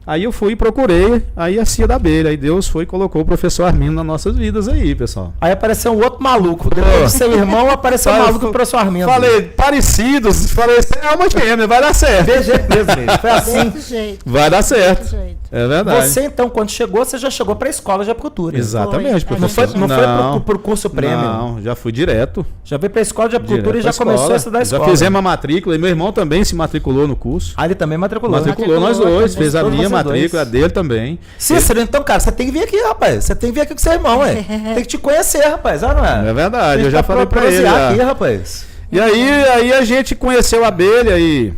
B: Aí eu fui e procurei, aí a cia da abelha, aí Deus foi e colocou o professor Armindo nas nossas vidas aí, pessoal.
A: Aí apareceu um outro maluco. Depois de seu irmão, apareceu o maluco do professor Armindo.
B: Falei, parecidos, falei, você é uma gêmea, vai dar certo.
A: De jeito mesmo, Mary. Foi assim.
C: Desse jeito.
B: Vai dar certo.
C: Desse jeito.
B: É verdade.
A: Você, então, quando chegou, você já chegou pra escola de apicultura.
B: Exatamente,
C: Foi.
A: Não
B: professor.
A: foi, não foi pro curso prêmio.
B: Não, já fui direto.
A: Já veio pra escola de apicultura
B: Direto
A: e já
B: pra
A: começou
B: escola.
A: a estudar a escola.
B: Já fizemos a matrícula e meu irmão também se matriculou no curso.
A: Ah, ele também matriculou.
B: Matriculou nós
C: Matriculou
B: dois,
C: também.
B: fez a
A: Todos
B: minha
A: vocês
B: matrícula, a
A: dois.
B: dele também.
A: Cícero, então, cara, você tem que vir aqui, rapaz. Você tem que vir aqui com seu irmão, ué. Tem que te conhecer, rapaz. Ah, não é?
B: É verdade, eu já
A: Tem que
B: falei pra ele.
A: prosear aqui,
B: Já.
A: rapaz.
B: E aí a gente conheceu a abelha e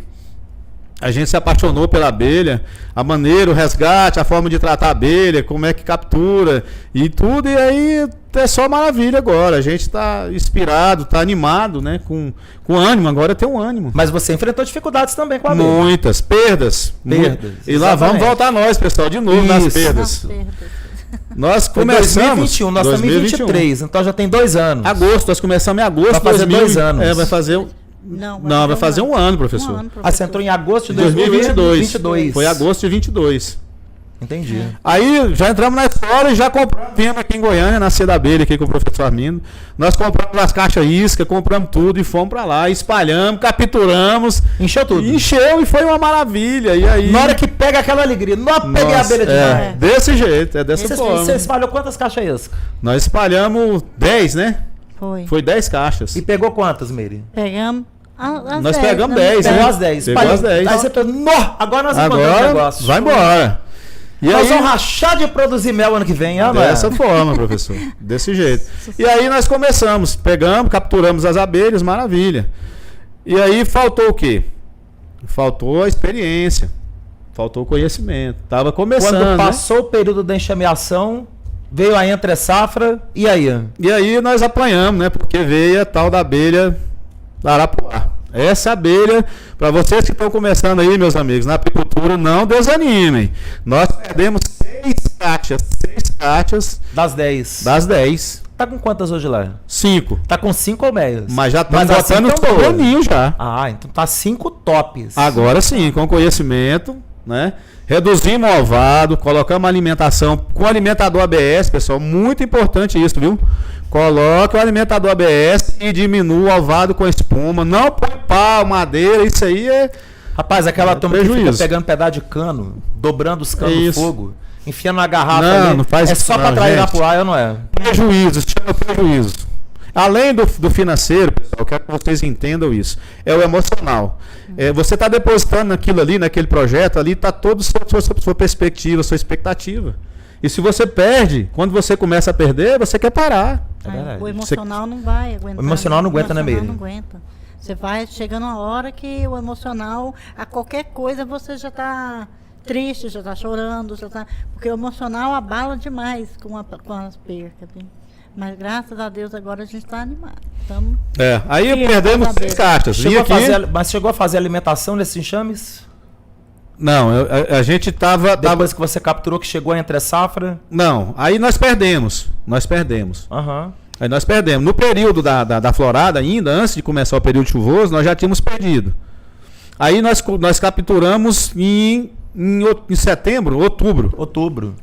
B: a gente se apaixonou pela abelha, a maneira, o resgate, a forma de tratar a abelha, como é que captura e tudo. E aí é só maravilha agora. A gente está inspirado, está animado, né? Com ânimo, agora tem um ânimo.
A: Mas você enfrentou dificuldades também com a abelha.
B: Muitas perdas.
A: Perdas,
B: E lá vamos
A: exatamente.
B: voltar nós, pessoal, de novo nas
A: Isso.
B: perdas.
C: Nas perdas.
B: Nós
A: Foi
B: começamos
A: 2021, nós estamos em 23, então já tem 2 anos.
B: agosto, nós começamos em agosto.
A: Vai fazer 2 anos.
B: É, vai fazer.
C: Não,
B: Não, vai fazer um ano, professor.
C: Um ano,
A: Ah, você entrou em agosto de
B: 2022.
A: 2022.
B: Foi agosto de 22.
A: Entendi.
B: Aí já entramos na escola e já compramos, viemos aqui em Goiânia, na Cia da Abelha, aqui com o professor Armindo. Nós compramos as caixas isca, compramos tudo e fomos pra lá, espalhamos, capturamos.
A: Encheu tudo.
B: E encheu e foi uma maravilha. E aí.
A: Na hora que pega aquela alegria, não peguei a
B: Nossa,
A: abelha demais.
B: é, desse jeito, é dessa forma.
A: Você espalhou quantas caixas isca?
B: Nós espalhamos 10, né?
C: Foi.
B: Foi 10 caixas.
A: E pegou quantas, Mary?
C: Pegamos. As
B: Nós
C: 10,
B: pegamos
C: né?
B: 10,
A: Pegou
B: né?
A: as 10.
B: Pegou
A: espalhou.
B: as 10.
A: Aí você pensou, "Nó, agora nós encontramos o
B: Agora,
A: negócio.
B: vai embora. E
A: Nós
B: aí,
A: vamos rachar de produzir mel ano que vem, ah, não é?
B: dessa forma, professor. Desse jeito. E aí nós começamos, pegamos, capturamos as abelhas, maravilha. E aí faltou o quê? Faltou a experiência. Faltou o conhecimento. Tava começando,
A: Quando
B: né?
A: passou o período da enxameação, veio a entre safra, e aí?
B: E aí nós apanhamos, né? Porque veio a tal da abelha arapuá. Essa abelha, para vocês que estão começando aí, meus amigos, na apicultura, não desanimem. Nós perdemos 6 caixas
A: Das 10.
B: das 10.
A: Tá com quantas hoje lá?
B: 5.
A: Tá com 5 ou meias?
B: Mas já estamos
A: Mas assim
B: botando
A: tão boa.
B: planinho já.
A: Ah, então tá 5 tops.
B: Agora sim, com conhecimento, né? Reduzimos o ovado, colocamos alimentação com alimentador ABS, pessoal, muito importante isso, viu? Coloque o alimentador ABS e diminua o ovado com espuma. Não põe pau, madeira, isso aí é...
A: Rapaz, aquela turma que fica
B: prejuízo.
A: pegando pedaço de cano, dobrando os canos
B: Isso.
A: do fogo, enfiando na garrafa
B: Não,
A: ali,
B: não faz
A: é
B: isso
A: só
B: não,
A: pra atrair
B: gente.
A: na poaia, não é?
B: Prejuízo, se chama prejuízo. Além do financeiro, pessoal, eu quero que vocês entendam isso. É o emocional. Você está depositando naquilo ali, naquele projeto ali, está toda a sua perspectiva, sua expectativa. E se você perde, quando você começa a perder, você quer parar.
A: É verdade.
C: O emocional não vai aguentar.
A: O emocional não aguenta, né,
C: emocional
A: Meire?
C: não aguenta. Você vai chegando uma hora que o emocional, a qualquer coisa, você já está triste, já está chorando, já tá, porque o emocional abala demais com as percas. Viu? Mas graças a Deus agora a gente está animado.
B: Aí
C: Sim,
B: perdemos
C: saber.
B: 6 caixas.
A: Chegou
B: Vim
A: a
B: aqui...
A: fazer, mas chegou a fazer alimentação nesses enxames?
B: Não, a gente tava...
A: Depois que você capturou que chegou a entre safra?
B: Não, aí nós perdemos.
A: Aham.
B: Aí nós perdemos. No período da florada ainda, antes de começar o período chuvoso, nós já tínhamos perdido. Aí nós capturamos em setembro, outubro.
A: Outubro.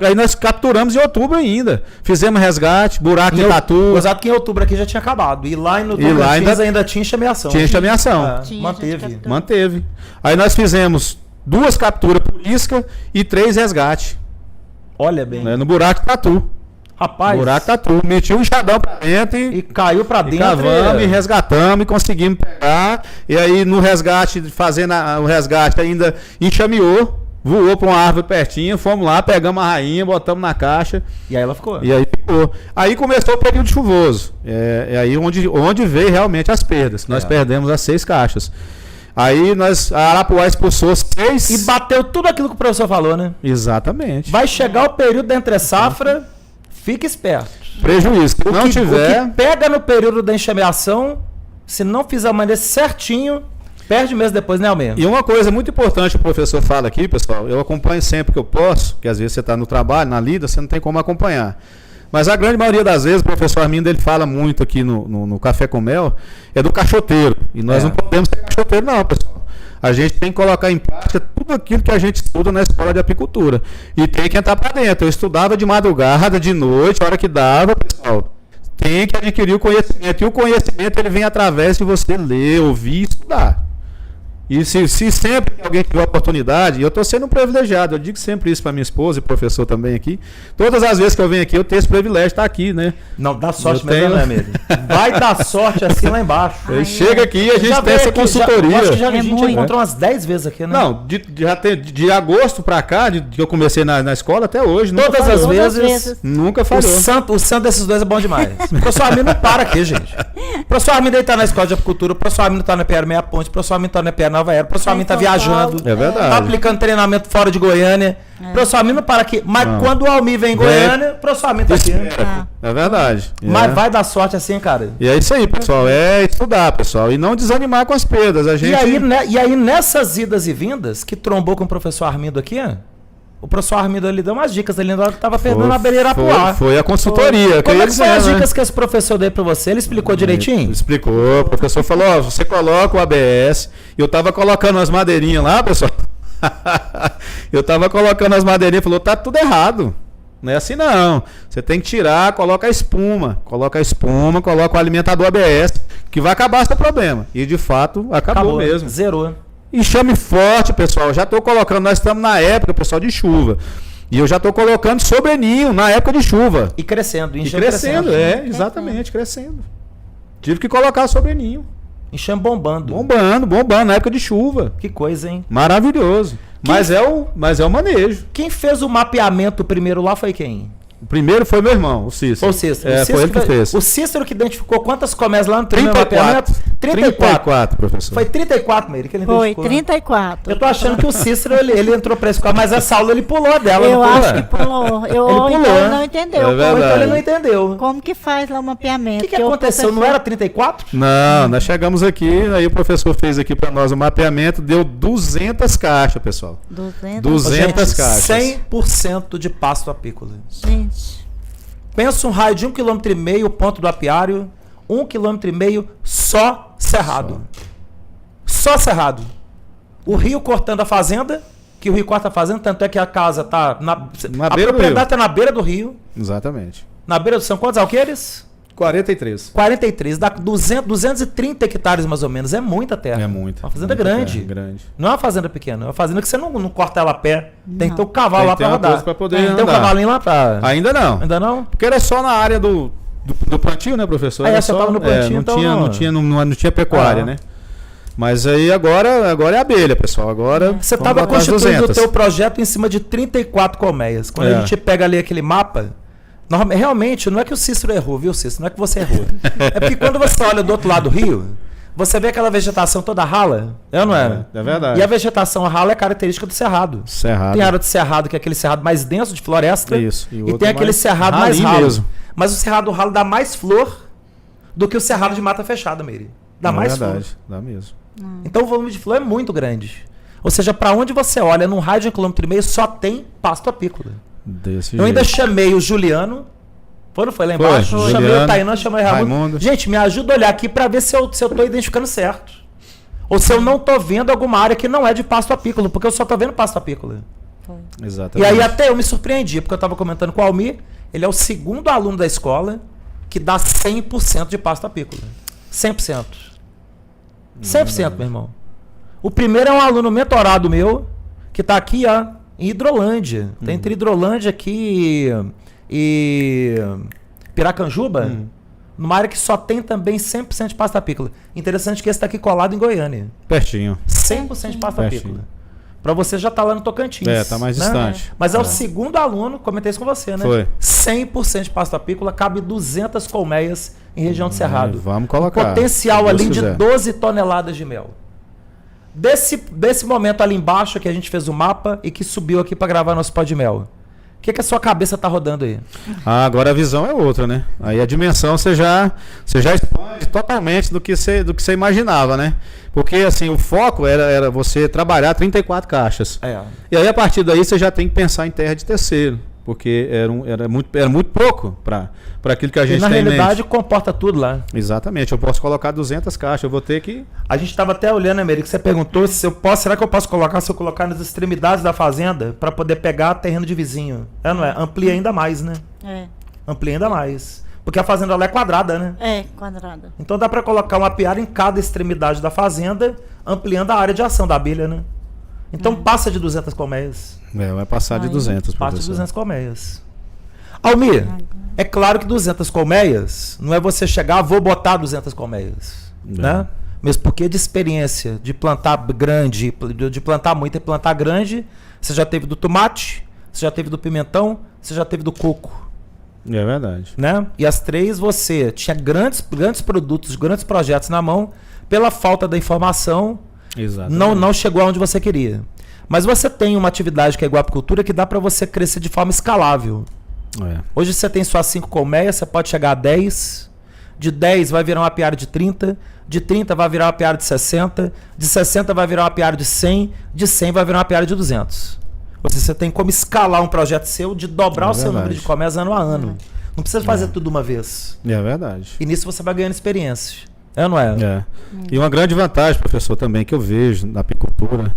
B: Aí nós capturamos em outubro ainda. Fizemos resgate, buraco de tatu.
A: Exato que em outubro aqui já tinha acabado. E lá no
B: E lá
A: Tocantins ainda tinha enxameação.
B: Tinha enxameação.
A: É,
C: Tinha,
A: manteve.
C: gente capturou.
B: Manteve. Aí nós fizemos 2 capturas por isca e 3 resgates.
A: Olha bem.
B: Né, no buraco de tatu.
A: Rapaz.
B: Buraco tatu. Meti um enxadão pra dentro
A: E caiu pra
B: e
A: dentro.
B: cavamos e resgatamos e conseguimos pegar. E aí no resgate, fazendo o resgate ainda enxameou. voou para uma árvore pertinho, fomos lá, pegamos a rainha, botamos na caixa.
A: E aí ela ficou.
B: E aí ficou. Aí começou o período chuvoso. É aí onde veio realmente as perdas. Nós perdemos as 6 caixas. Aí a Arapuá expulsou 6.
A: E bateu tudo aquilo que o professor falou, né?
B: Exatamente.
A: Vai chegar o período da entre-safra, fica esperto.
B: Prejuízo. Se não tiver.
A: O que pega no período da enxameação, se não fizer a maneira certinho, perde mesmo depois, né, Almeida?
B: E uma coisa muito importante que o professor fala aqui, pessoal, eu acompanho sempre que eu posso, que às vezes você está no trabalho, na lida, você não tem como acompanhar. Mas a grande maioria das vezes, o professor Armindo, ele fala muito aqui no Café com Mel, é do caixoteiro. E nós não podemos ser caixoteiro não, pessoal. A gente tem que colocar em prática tudo aquilo que a gente estuda na escola de apicultura. E tem que entrar para dentro. Eu estudava de madrugada, de noite, a hora que dava, pessoal. Tem que adquirir o conhecimento. E o conhecimento ele vem através de você ler, ouvir e estudar. E se sempre alguém tiver oportunidade, e eu estou sendo um privilegiado, eu digo sempre isso para minha esposa e professor também aqui, todas as vezes que eu venho aqui, eu tenho esse privilégio de estar aqui, né?
A: Não, dá sorte mesmo, né, amigo? Vai dar sorte assim lá embaixo.
B: Chega aqui e a gente tem essa consultoria.
A: Acho que a gente encontrou umas 10 vezes aqui, né?
B: Não, de agosto para cá, que eu comecei na escola até hoje,
A: todas as vezes,
B: nunca falhou.
A: O santo desses dois é bom demais. O professor Armindo não para aqui, gente. O professor Armindo está na escola de apicultura, o professor Armindo está na PR Meia Ponte, o professor Armindo está na PR Nova Era, o professor Armindo está viajando,
B: é verdade.
A: Tá aplicando treinamento fora de Goiânia. O professor Armindo não para aqui. Mas quando o Almir vem em Goiânia, o professor Armindo está aqui.
B: É verdade.
A: Mas vai dar sorte assim, cara.
B: E é isso aí, pessoal. É estudar, pessoal. E não desanimar com as perdas. A gente...
A: E aí, nessas idas e vindas, que trombou com o professor Armindo aqui, o professor Armindo ele deu umas dicas ali na hora que estava perdendo a beira Irapuá.
B: Foi a consultoria.
A: Como é que foram as dicas que esse professor deu para você? Ele explicou direitinho?
B: Explicou. O professor falou, ó, você coloca o ABS. E eu tava colocando as madeirinhas lá, pessoal. Eu tava colocando as madeirinhas. Falou, tá tudo errado. Não é assim não. Você tem que tirar, coloca a espuma. Coloca o alimentador ABS. Que vai acabar seu problema. E de fato, acabou mesmo.
A: Zerou.
B: Enxame forte, pessoal. Já estou colocando, nós estamos na época, pessoal, de chuva. E eu já estou colocando sobreninho na época de chuva.
A: E crescendo,
B: enxame crescendo. Exatamente, crescendo. Tive que colocar sobreninho.
A: Enxame bombando.
B: Bombando na época de chuva.
A: Que coisa, hein?
B: Maravilhoso. Mas é o manejo.
A: Quem fez o mapeamento primeiro lá foi quem?
B: O primeiro foi meu irmão, o Cícero.
A: Foi
B: ele que fez.
A: O Cícero que identificou quantas colmeias lá no
B: 34. 34, professor.
A: Foi 34, Meire, que ele identificou.
C: Foi 34.
A: Eu tô achando que o Cícero, ele entrou pra escola, mas essa aula ele pulou dela.
C: Eu acho que pulou.
A: Ele pulou.
C: Então ele não entendeu.
A: Então ele não entendeu.
C: Como que faz lá o mapeamento?
A: O que aconteceu? Não era 34?
B: Não, nós chegamos aqui, aí o professor fez aqui para nós o mapeamento, deu 200 caixas, pessoal. 200 caixas.
A: 100% de pasto apícola.
C: Gente.
A: Pensa um raio de 1,5 km, ponto do apiário, 1,5 km só cerrado. Só cerrado. O rio cortando a fazenda, que o rio corta a fazenda, tanto é que a casa está na beira do rio. Está na beira do rio.
B: Exatamente.
A: Na beira do... São quantos alqueires?
B: 43.
A: 43. Dá 230 hectares mais ou menos. É muita terra.
B: É muita.
A: Uma fazenda grande.
B: Grande.
A: Não é uma fazenda pequena. É uma fazenda que você não corta ela a pé. Tem que ter o cavalo lá para rodar.
B: Pra poder andar.
A: Tem um cavalinho lá para...
B: Ainda não.
A: Ainda não?
B: Porque era só na área do plantio, né, professor?
A: Você estava no plantio,
B: não tinha pecuária, né? Mas aí agora é abelha, pessoal. Agora
A: você estava constituindo o teu projeto em cima de 34 colmeias. Quando a gente pega ali aquele mapa... Realmente, não é que o Cícero errou, viu, Cícero? Não é que você errou. É porque quando você olha do outro lado do rio, você vê aquela vegetação toda rala. Não é?
B: É verdade.
A: E a vegetação rala é característica do cerrado. Tem área de cerrado, que é aquele cerrado mais denso de floresta.
B: Isso.
A: E tem aquele cerrado mais ralo. Mesmo. Mas o cerrado ralo dá mais flor do que o cerrado de mata fechada, Meire. Dá mais flor.
B: Dá mesmo.
A: Então o volume de flor é muito grande. Ou seja, para onde você olha, num raio de 1,5 km, só tem pasto apícola. Eu ainda chamei o Juliano. Não foi lá embaixo? Chamei o Tainan, chamei o Raimundo. Gente, me ajuda a olhar aqui para ver se eu tô identificando certo. Ou se eu não tô vendo alguma área que não é de pasto apícola, porque eu só tô vendo pasto apícola.
B: Exatamente.
A: E aí até eu me surpreendi, porque eu tava comentando com o Almir, ele é o segundo aluno da escola que dá 100% de pasto apícola. 100%. 100%, meu irmão. O primeiro é um aluno mentorado meu, que tá aqui, ó, em Hidrolândia. Tá entre Hidrolândia aqui e Piracanjuba, numa área que só tem também 100% de pasto apícola. Interessante que esse está aqui colado em Goiânia.
B: Pertinho.
A: 100% de pasto apícola. Para você já tá lá no Tocantins.
B: Tá mais
A: né?
B: distante.
A: Mas é o segundo aluno, comentei isso com você, né?
B: Foi.
A: 100% de pasto apícola, cabe 200 colmeias em região do Cerrado.
B: Vamos colocar.
A: Potencial
B: se Deus
A: ali de
B: quiser.
A: 12 toneladas de mel. Desse momento ali embaixo que a gente fez o mapa e que subiu aqui para gravar nosso pó de mel. O que a sua cabeça tá rodando aí?
B: Agora a visão é outra, né? Aí a dimensão você já expande totalmente do que você imaginava, né? Porque assim, o foco era você trabalhar 34 caixas. E aí a partir daí você já tem que pensar em terra de terceiro. Porque era muito pouco para aquilo que a gente
A: e na
B: tem
A: realidade
B: em mente.
A: comporta tudo lá.
B: Exatamente, eu posso colocar 200 caixas, eu vou ter que...
A: A gente estava até olhando, Américo, que você perguntou se eu posso, será que eu posso colocar, se eu colocar nas extremidades da fazenda para poder pegar terreno de vizinho? Não é? Amplia ainda mais, né? Amplia ainda mais. Porque a fazenda lá é quadrada, né?
C: Quadrada.
A: Então dá para colocar uma apiária em cada extremidade da fazenda, ampliando a área de ação da abelha, né? Então passa de 200 colmeias.
B: vai passar de 200,
A: Passa
B: professor.
A: de 200 colmeias. Almir, é claro que 200 colmeias não é você chegar, vou botar 200 colmeias, né? Mesmo porque de experiência, de plantar grande, de plantar muito e plantar grande, você já teve do tomate, você já teve do pimentão, você já teve do coco.
B: É verdade.
A: Né? E as três você tinha grandes produtos, grandes projetos na mão, pela falta da informação, não chegou aonde você queria. Mas você tem uma atividade que é igual a apicultura que dá para você crescer de forma escalável. Hoje você tem suas 5 colmeias, você pode chegar a 10. De 10 vai virar uma apiária de 30. De 30 vai virar uma apiária de 60. De 60 vai virar uma apiária de 100. De 100 vai virar uma apiária de 200. Ou seja, você tem como escalar um projeto seu de dobrar o seu número de colmeias ano a ano. Não precisa fazer tudo uma vez.
B: É verdade.
A: E nisso você vai ganhando experiência. É, não é?
B: E uma grande vantagem, professor, também que eu vejo na apicultura,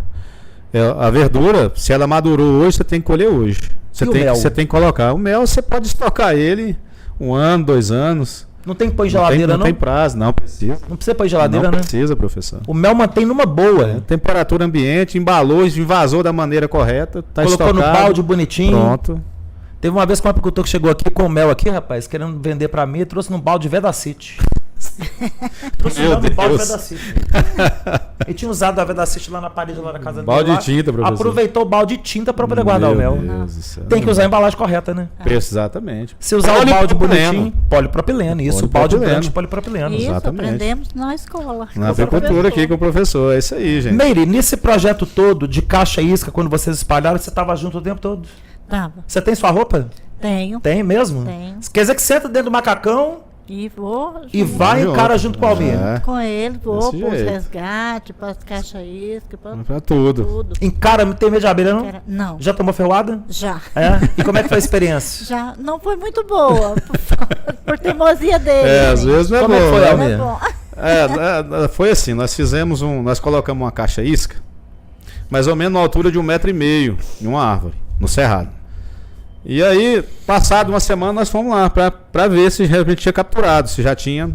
B: a verdura, se ela madurou hoje, você tem que colher hoje. Você tem que colocar. O mel, você pode estocar ele 1 ano, 2 anos.
A: Não tem que pôr em geladeira,
B: não? Não tem prazo, não precisa.
A: Não precisa pôr em geladeira,
B: não precisa, professor.
A: O mel mantém numa boa.
B: Temperatura ambiente, embalou, invasou da maneira correta, tá
A: colocou
B: estocado,
A: no balde bonitinho.
B: Pronto.
A: Teve uma vez que um apicultor que chegou aqui com mel aqui, rapaz, querendo vender pra mim, trouxe num balde de Vedacite. Trouxe um balde de Vedacite. Ele tinha usado a Vedacite lá na parede lá da casa dele.
B: Balde de tinta, professor.
A: Aproveitou o balde de tinta pra poder guardar o mel.
B: Deus do céu.
A: Tem que usar a embalagem correta, né?
B: Exatamente.
A: Se usar o balde bonitinho, polipropileno. Isso, o balde branco de polipropileno.
C: Isso,
B: exatamente.
C: aprendemos na escola.
B: Na apicultura aqui com o professor, é isso aí, gente.
A: Meire, nesse projeto todo de caixa e isca, quando vocês espalharam, você estava junto o tempo todo?
C: Tava.
A: Você tem sua roupa?
C: Tenho.
A: Tem mesmo?
C: Tenho.
A: Quer dizer que senta dentro do macacão
C: e vou
A: e vai e encara junto com o Almir.
C: com ele, vou
B: Desse
C: para os
B: jeito.
C: resgates, para as caixas isca,
B: Pra tudo.
A: Encara, não tem medo de abelha, não?
C: Não.
A: Já tomou ferroada?
C: Já.
A: É? E como é que foi a experiência?
C: Já. Não foi muito boa, por teimosia dele.
B: Às vezes não é
A: Como é que
B: bom.
A: foi,
B: né?
A: Almir?
C: Não é bom.
B: Foi assim, nós colocamos uma caixa isca, mais ou menos na altura de 1,5 m em uma árvore, no cerrado. E aí, passado uma semana, nós fomos lá pra ver se realmente tinha capturado, se já tinha.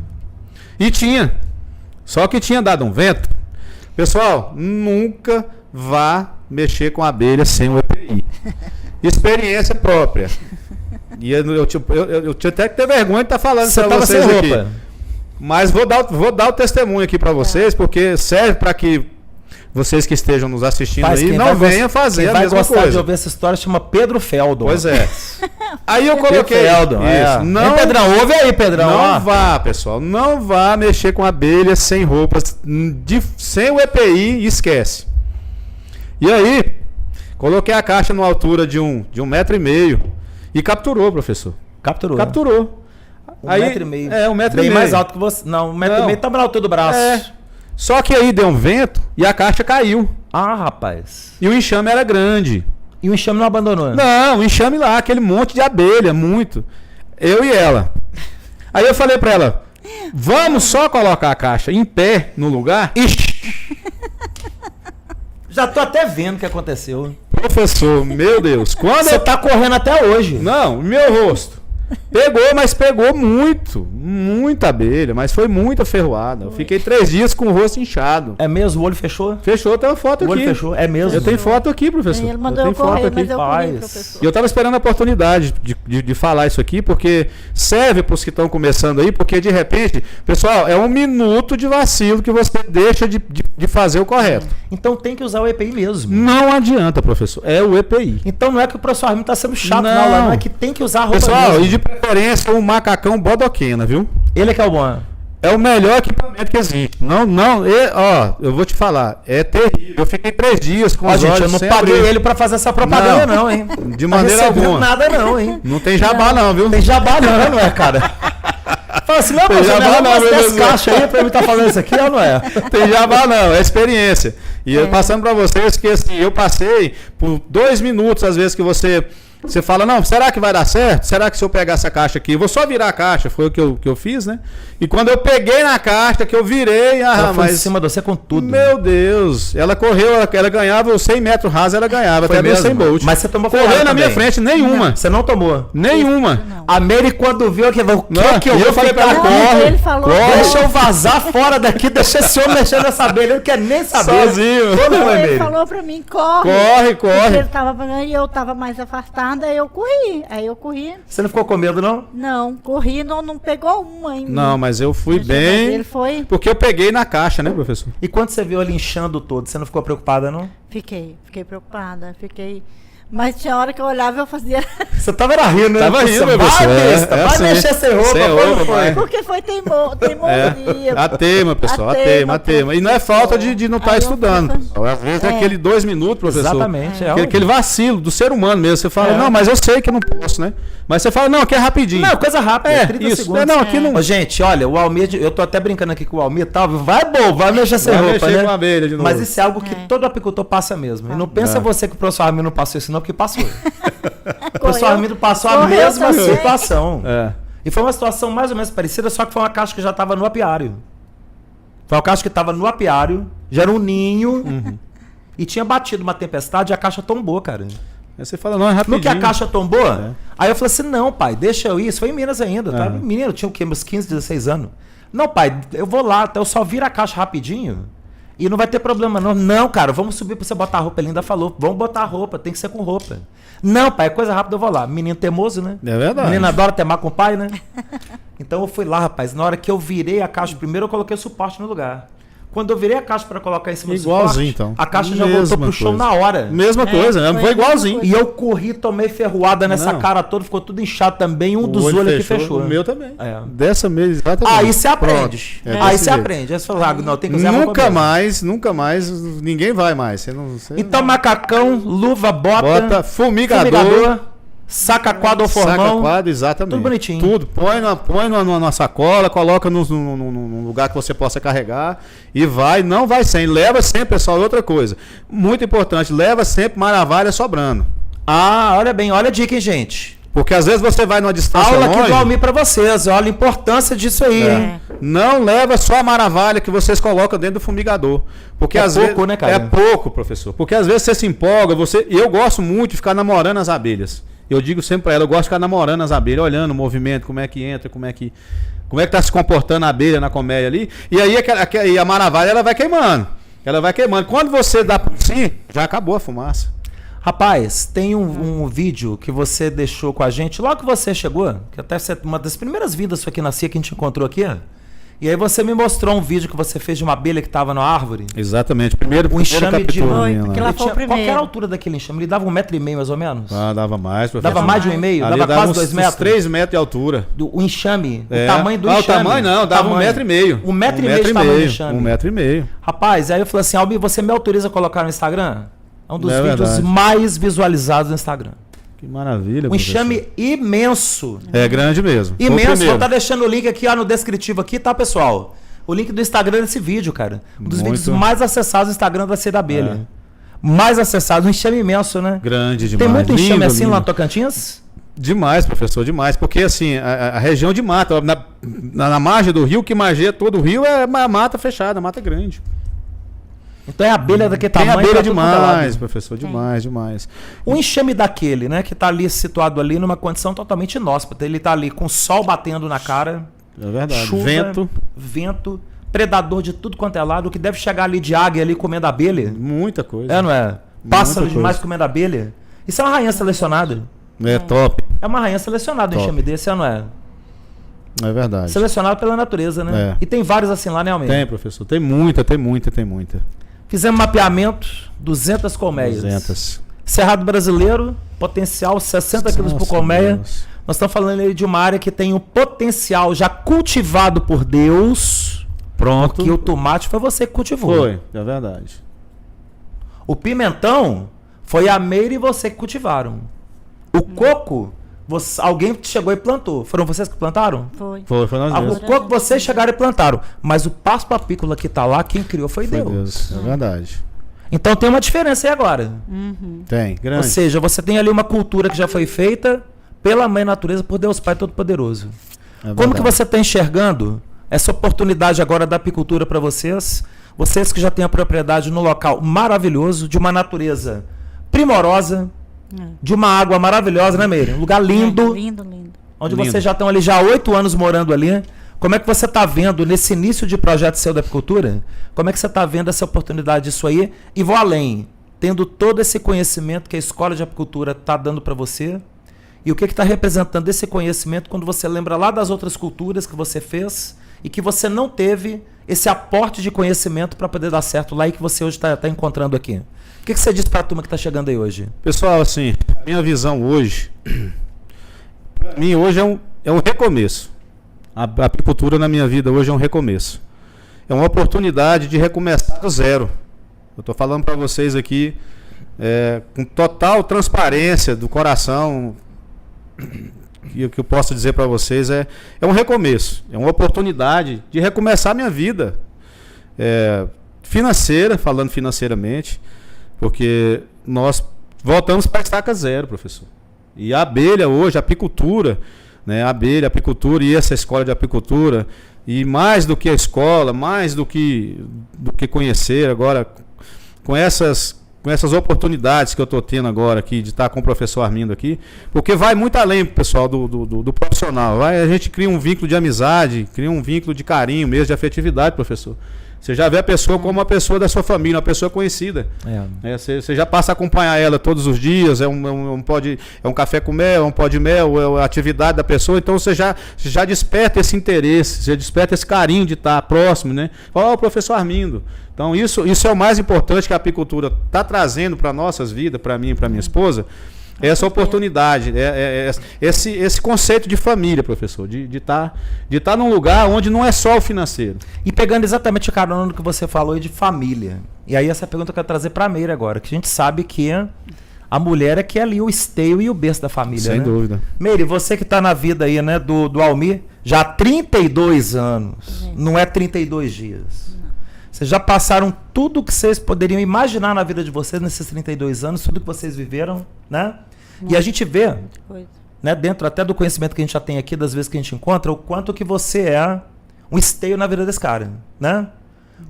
B: E tinha. Só que tinha dado um vento. Pessoal, nunca vá mexer com abelha sem o EPI. Experiência própria. E eu tinha até que ter vergonha de estar falando
A: Você
B: pra
A: tava
B: vocês
A: sem
B: aqui.
A: roupa.
B: Mas vou dar o testemunho aqui pra vocês, porque serve pra que vocês que estejam nos assistindo aí
A: quem
B: não
A: vai
B: venham fazer
A: quem
B: a
A: vai
B: mesma
A: gostar de
B: coisa.
A: ouvir essa história chama Pedro Feldon.
B: Pois é. Aí eu coloquei
A: Feldon,
B: isso. Não,
A: Pedrão, ouve aí, Pedrão.
B: não
A: ó.
B: vá, pessoal. Não vá mexer com abelha sem roupas, sem o EPI e esquece. E aí, coloquei a caixa numa altura de 1,5 m e capturou, professor.
A: Capturou.
B: Capturou.
A: 1,5 m.
B: É, 1,5 m.
A: Bem mais alto que você. Não, 1,5 m tá na altura do braço.
B: É. Só que aí deu um vento e a caixa caiu.
A: Ah, rapaz.
B: E o enxame era grande.
A: E o enxame não abandonou?
B: Não, o enxame lá, aquele monte de abelha, muito. Eu e ela. Aí eu falei pra ela, vamos só colocar a caixa em pé no lugar? Ixi,
A: Já tô até vendo o que aconteceu.
B: professor, meu Deus. Quando
A: Você
B: eu...
A: tá correndo até hoje.
B: Não, meu rosto. Pegou, mas pegou muito. Muita abelha, mas foi muita ferroada. Eu fiquei 3 dias com o rosto inchado.
A: É mesmo? O olho fechou?
B: Fechou, tem uma foto
A: O
B: aqui.
A: olho fechou? É mesmo?
B: Eu tenho foto aqui, professor.
C: Ele mandou
B: tenho
C: eu correr,
B: foto aqui.
C: mas eu corri,
A: Paz.
C: professor.
B: E eu estava esperando a oportunidade de falar isso aqui, porque serve para os que estão começando aí, porque de repente, pessoal, é 1 minuto de vacilo que você deixa de fazer o correto.
A: Então tem que usar o EPI mesmo.
B: Não adianta, professor, é o EPI.
A: Então não é que o professor Armindo tá sendo chato na
B: Não.
A: aula, não é que tem que usar a roupa
B: Pessoal,
A: mesmo.
B: e de preferência um macacão bodoquena, viu?
A: Ele é que é o bom.
B: É o melhor equipamento que existe. Eu vou te falar, é terrível. Eu fiquei 3 dias com
A: Ó,
B: os
A: gente,
B: olhos
A: eu não
B: sem
A: paguei
B: abrir.
A: ele pra fazer essa propaganda
B: Não,
A: não, hein?
B: de maneira
A: Tá recebendo
B: alguma.
A: nada não, hein?
B: Não tem jabá não, viu?
A: Tem jabá não é, cara? Fala assim, não,
B: Tem
A: mas
B: jabá
A: eu
B: não,
A: não,
B: meu
A: 10
B: Deus.
A: caixas aí pra eu estar falando isso aqui, ou não é?
B: Tem jabá não, é experiência. E eu passando para vocês que assim, eu passei por 2 minutos, às vezes que você fala, não, será que vai dar certo? Será que se eu pegar essa caixa aqui, eu vou só virar a caixa, foi o que eu fiz, né? E quando eu peguei na caixa, que eu virei,
A: Ela foi em
B: mas...
A: cima de você com tudo.
B: Meu Deus, ela correu, ela ganhava os 100 metros rasos, ela ganhava,
A: Foi
B: até meu
A: mesmo?
B: 100 Bolt.
A: Mas você tomou
B: Correu
A: ferrada
B: na minha
A: também.
B: frente, nenhuma.
A: Você não tomou.
B: Nenhuma.
C: Não.
A: A Mary, quando viu que eu
B: Não,
A: vou
B: e eu falei pra ela,
A: ficar-
C: Não,
B: corre,
C: ele falou,
B: corre.
A: Deixa eu vazar fora daqui, deixa esse homem mexendo nessa abelha, eu não quero nem saber.
B: Sozinho.
A: Ô, não,
C: ele
A: Mary?
C: falou pra mim, corre.
B: Corre,
C: Porque
B: corre.
C: ele tava e eu tava mais afastada, aí eu corri. Aí eu corri.
A: Você não ficou com medo, não?
C: Não, corri, não pegou uma ainda.
B: Não, mas eu fui
C: Mas
B: bem,
C: ele foi.
B: porque eu peguei na caixa, né, professor?
A: E quando você viu ele inchando todo, você não ficou preocupada, não?
C: Fiquei preocupada, Mas tinha hora que eu olhava e eu fazia.
A: Você tava rindo, né?
B: Tava rindo, meu
A: vai,
B: professor,
A: besta, vai
B: assim.
A: mexer sem roupa,
B: Sem
A: foi,
B: roupa,
A: não foi?
B: vai.
C: Porque foi teimosia.
B: A teima, pessoal, a teima. E não é falta de não estar
C: Aí eu
B: estudando.
C: fui-
B: Às vezes é aquele 2 minutos, professor.
A: Exatamente, é
B: Aquele vacilo do ser humano mesmo. Você fala,
A: É.
B: não, mas eu sei que eu não posso, né? Mas você fala, não, aqui é rapidinho.
A: Não, coisa rápida, 30
B: isso.
A: segundos.
B: Não, aqui não.
A: Ô, gente, olha, o Almir, eu tô até brincando aqui com o Almir, tá? Vai mexer sem
B: Vai
A: roupa,
B: mexer
A: né?
B: com a abelha de novo.
A: Mas isso é algo que todo apicultor passa mesmo. E não pensa você que o professor Armindo não passou isso não, porque passou. O professor Armindo passou a
C: correu
A: mesma
C: também.
A: situação.
B: É.
A: E foi uma situação mais ou menos parecida, só que foi uma caixa que já estava no apiário. Foi uma caixa que estava no apiário, já era um ninho, e tinha batido uma tempestade e a caixa tombou, cara.
B: Aí você fala, não, é rapidinho.
A: No que a caixa tombou, aí eu falei assim, não, pai, deixa eu ir. Isso foi em Minas ainda, tá?
B: Uhum.
A: Menino, eu tinha o quê? Uns 15, 16 anos. Não, pai, eu vou lá, eu só viro a caixa rapidinho e não vai ter problema não. Não, cara, vamos subir pra você botar a roupa. Ele ainda falou, vamos botar a roupa, tem que ser com roupa. Não, pai, é coisa rápida, eu vou lá. Menino teimoso, né?
B: É verdade.
A: Menino adora temar com o pai, né? Então eu fui lá, rapaz. Na hora que eu virei a caixa primeiro, eu coloquei o suporte no lugar. Quando eu virei a caixa para colocar em cima
B: Igualzinho,
A: do suporte,
B: então.
A: a caixa já
B: Mesma
A: voltou pro chão
B: coisa.
A: na hora.
B: Mesma coisa, né?
C: foi
B: Foi
C: a
B: igualzinho.
C: mesma
A: E eu corri, tomei ferroada nessa
B: Não.
A: cara toda, ficou tudo inchado também, um
B: O
A: dos
B: olho
A: olhos aqui fechou.
B: O meu também.
A: É.
B: Dessa mesma, exatamente.
A: Aí você aprende.
B: Pronto. É
A: Aí
B: desse
A: você
B: jeito.
A: aprende. Aí você fala, ah, não, tem que usar a roupa
B: Nunca mais, ninguém vai mais. Você não, você
A: Então, macacão, luva,
B: bota fumigador,
A: saca quadro ou
B: saca
A: formão.
B: quadro, exatamente.
A: Tudo bonitinho.
B: Tudo. Põe numa sacola, coloca num lugar que você possa carregar e vai, não vai sem. Leva sempre, pessoal, outra coisa. Muito importante, leva sempre maravilha sobrando.
A: Ah, olha bem, olha a dica, hein, gente.
B: Porque às vezes você vai numa distância
A: Aula
B: longe.
A: aqui do Almir pra vocês. Olha a importância disso aí, hein?
B: Não leva só a maravilha que vocês colocam dentro do fumigador. Porque
A: É
B: às
A: pouco,
B: vezes,
A: né, cara?
B: É pouco, professor. Porque às vezes você se empolga, eu gosto muito de ficar namorando as abelhas. Eu digo sempre para ela, eu gosto de ficar namorando as abelhas, olhando o movimento, como é que entra, como é que tá se comportando a abelha na colmeia ali. E aí e a maravilha ela vai queimando. Ela vai queimando. Quando você dá por si, já acabou a fumaça.
A: Rapaz, tem um vídeo que você deixou com a gente logo que você chegou, que até uma das primeiras vidas sua aqui na CIA que a gente encontrou aqui. E aí você me mostrou um vídeo que você fez de uma abelha que estava na árvore.
B: Exatamente. Primeiro
A: enxame de
B: capítulo,
C: Foi,
B: né,
C: porque
B: lá.
C: ela
A: Ele
C: foi o
A: tinha- qual que era a
C: primeiro.
A: altura daquele enxame? Ele dava 1,5 m mais ou menos?
B: Ah, dava mais, professor.
A: Dava mais de 1,5 m?
B: Ali
A: Dava quase
B: uns
A: 2 metros?
B: 3 metros de altura.
A: O enxame,
B: É.
A: o tamanho do
B: Ah, o
A: enxame.
B: tamanho não, dava 1,5 m.
A: 1,5 m de tamanho do enxame.
B: 1,5 m.
A: Rapaz, aí eu falei assim, Albi, você me autoriza a colocar no Instagram? É um dos
B: É
A: vídeos
B: verdade.
A: mais visualizados no Instagram.
B: Que maravilha,
A: Um enxame imenso.
B: É grande mesmo. Foi o
A: Imenso. Vou
B: primeiro.
A: estar deixando o link aqui ó, no descritivo aqui, tá, pessoal? O link do Instagram desse vídeo, cara. Um dos
B: Muito.
A: vídeos mais acessados no Instagram da C da Abelha. Mais acessado, um enxame imenso, né?
B: Grande demais.
A: Tem muito enxame
B: Lindo,
A: assim
B: lindo.
A: lá no Tocantins?
B: Demais, professor, demais. Porque assim, a região de mata, na margem do rio, que margeia todo o rio, é uma mata fechada, mata grande.
A: Então é abelha daquele
B: Tem
A: tamanho.
B: abelha
A: pra tudo quanto é lado.
B: demais, professor, demais.
A: Um enxame daquele, né? Que tá ali situado ali numa condição totalmente inóspita. Ele tá ali com o sol batendo na cara.
B: É verdade.
A: Chuva, vento, predador de tudo quanto é lado, o que deve chegar ali de águia ali comendo abelha.
B: Muita coisa.
A: É, não é? Pássaro
B: Muita
A: demais
B: coisa.
A: comendo abelha. Isso é uma rainha selecionada.
B: É top.
A: É uma rainha selecionada, um
B: Top.
A: enxame desse, é, não é?
B: É verdade.
A: Selecionado pela natureza, né?
B: É.
A: E tem vários assim lá, né, Almeida?
B: Tem, professor. Tem muita.
A: Fizemos mapeamento, 200 colmeias.
B: 200.
A: Cerrado Brasileiro, potencial 60 quilos por
B: Nossa,
A: colmeia.
B: Deus.
A: Nós estamos falando aí de uma área que tem um potencial já cultivado por Deus.
B: Pronto.
A: Porque o tomate foi você que cultivou.
B: Foi, é verdade.
A: O pimentão foi a Meire e você que cultivaram. O coco, alguém chegou e plantou. Foram vocês que plantaram?
C: Foi.
B: Foi nós
A: O
B: mesmos.
A: coco vocês chegaram e plantaram. Mas o pasto apícola que está lá, quem criou foi Deus.
B: É verdade.
A: Então tem uma diferença aí agora.
B: Tem,
A: Ou
B: grande.
A: seja, você tem ali uma cultura que já foi feita pela Mãe Natureza, por Deus Pai Todo-Poderoso.
B: É
A: Como que
B: verdade.
A: você está enxergando essa oportunidade agora da apicultura para vocês? Vocês que já têm a propriedade no local maravilhoso, de uma natureza primorosa, de uma água maravilhosa, né, Meire? Um lugar lindo,
C: Lindo.
A: onde
B: Lindo.
A: vocês já estão ali já há 8 anos morando ali. Como é que você está vendo nesse início de projeto seu da apicultura? Como é que você está vendo essa oportunidade disso aí? E vou além, tendo todo esse conhecimento que a Escola de Apicultura está dando para você, e o que está representando esse conhecimento quando você lembra lá das outras culturas que você fez e que você não teve esse aporte de conhecimento para poder dar certo lá e que você hoje está encontrando aqui. O que você diz para a turma que está chegando aí hoje?
B: Pessoal, assim, a minha visão hoje, para mim hoje é um recomeço. A apicultura na minha vida hoje é um recomeço. É uma oportunidade de recomeçar do zero. Eu estou falando para vocês aqui com total transparência do coração. E o que eu posso dizer para vocês é um recomeço. É uma oportunidade de recomeçar a minha vida financeira, falando financeiramente, porque nós voltamos para a estaca zero, professor. E a abelha hoje, a apicultura, né, a apicultura e essa escola de apicultura, e mais do que a escola, mais do que conhecer agora, com essas oportunidades que eu estou tendo agora aqui, de estar com o professor Armindo aqui, porque vai muito além, pessoal, do profissional. A gente cria um vínculo de amizade, cria um vínculo de carinho mesmo, de afetividade, professor. Você já vê a pessoa como uma pessoa da sua família, uma pessoa conhecida. Você já passa a acompanhar ela todos os dias, é um café com mel, é um pó de mel, é a atividade da pessoa, então você já desperta esse interesse, você desperta esse carinho de estar próximo, né? Ó, o professor Armindo. Então isso é o mais importante que a apicultura está trazendo para nossas vidas, para mim e para minha esposa, essa oportunidade, esse conceito de família, professor, de estar num lugar onde não é só o financeiro.
A: E pegando exatamente o carona no que você falou aí de família. E aí essa pergunta eu quero trazer para a Meire agora, que a gente sabe que a mulher é que é ali o esteio e o berço da família,
B: Sem
A: né?
B: dúvida.
A: Meire, você que está na vida aí, né, do Almir, já há 32 anos, não é 32 dias. Vocês já passaram tudo que vocês poderiam imaginar na vida de vocês nesses 32 anos, tudo que vocês viveram, né? E a gente vê, né, dentro até do conhecimento que a gente já tem aqui, das vezes que a gente encontra, o quanto que você é um esteio na vida desse cara, né?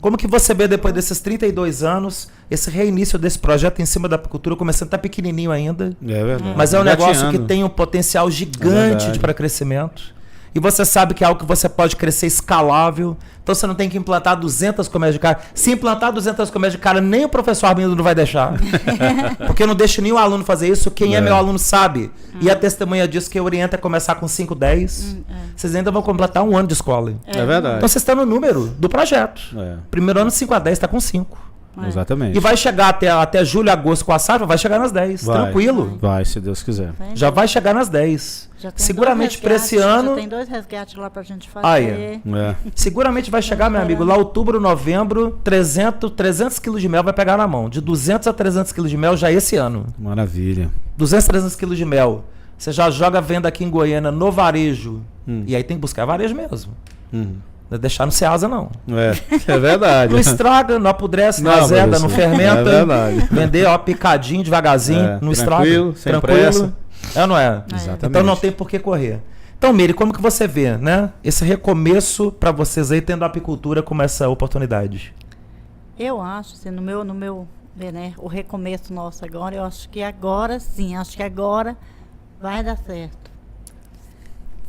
A: Como que você vê depois desses 32 anos, esse reinício desse projeto em cima da apicultura, começando até pequenininho ainda,
B: É verdade.
A: mas é um negócio que
B: Engateando.
A: tem um potencial gigante
B: verdade.
A: para crescimento. E você sabe que é algo que você pode crescer escalável. Então você não tem que implantar 200 colmeias de cara. Se implantar 200 colmeias de cara, nem o professor Armindo não vai deixar. Porque eu não deixo nenhum aluno fazer isso. Quem é meu aluno sabe. E a testemunha disso que orienta a começar com 5, 10. Vocês ainda vão completar 1 ano de escola.
B: É verdade.
A: Então vocês estão no número do projeto.
B: É.
A: Primeiro ano 5 a 10 está com 5.
B: Exatamente.
A: E vai chegar até julho, agosto com a safra, vai chegar nas 10.
B: Vai.
A: Tranquilo.
B: Vai, se Deus quiser.
A: Já vai chegar nas 10.
C: Já tem
A: Seguramente
C: 2
A: para esse
C: resgates,
A: ano.
C: Já tem 2 resgates lá pra gente fazer.
A: Aí,
B: É.
A: seguramente vai chegar, meu amigo, lá outubro, novembro, 300 quilos de mel vai pegar na mão. De 200 a 300 quilos de mel já esse ano.
B: Maravilha.
A: 200, 300 quilos de mel. Você já joga a venda aqui em Goiânia no varejo. E aí tem que buscar varejo mesmo. Não é deixar no Ceasa, não.
B: É verdade.
A: Não estraga, não apodrece, não
B: Não,
A: azeda,
B: professor.
A: não fermenta.
B: É verdade.
A: Vender, ó, picadinho, devagarzinho, não estraga.
B: Tranquilo, sem pressa.
A: É, não é?
B: Exatamente.
A: Então não tem por que correr. Então, Meire, como que você vê, né? Esse recomeço para vocês aí, tendo a apicultura como essa oportunidade?
C: Eu acho, assim, no meu ver, né, o recomeço nosso agora, eu acho que agora sim, acho que agora vai dar certo.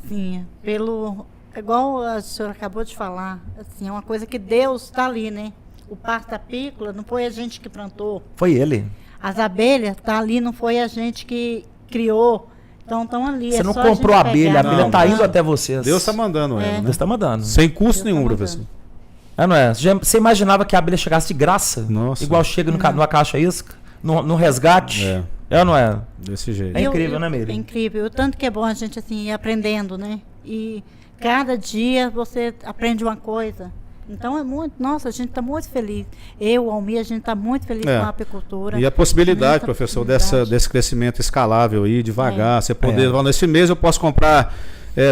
C: Sim, pelo igual a senhora acabou de falar, assim, é uma coisa que Deus está ali, né? O parto apícola não foi a gente que plantou.
A: Foi ele.
C: As abelhas tá ali, não foi a gente que criou. Então estão ali.
A: Você
C: é
A: não
C: só
A: comprou a
C: gente
A: abelha,
C: pegar.
A: a abelha
B: Não,
A: tá
B: não.
A: indo até vocês.
B: Deus está mandando ela, né?
A: Deus tá mandando.
B: Sem custo
C: Deus
B: nenhum,
C: tá
B: professor.
C: mandando.
A: Não é? Você imaginava que a abelha chegasse de graça?
B: Nossa.
A: Igual chega numa caixa isca, no resgate? É ou não é?
B: Desse jeito.
A: É incrível, né, Meire?
C: É incrível. O tanto que é bom a gente assim ir aprendendo, né? E cada dia você aprende uma coisa. Então é muito, nossa, a gente está muito feliz. Eu, Almir, a gente está muito feliz
B: É.
C: com a apicultura.
B: E a possibilidade,
C: Muita
B: professor,
C: possibilidade.
B: desse crescimento escalável aí, devagar, você poder,
A: É.
B: falar, esse mês eu posso comprar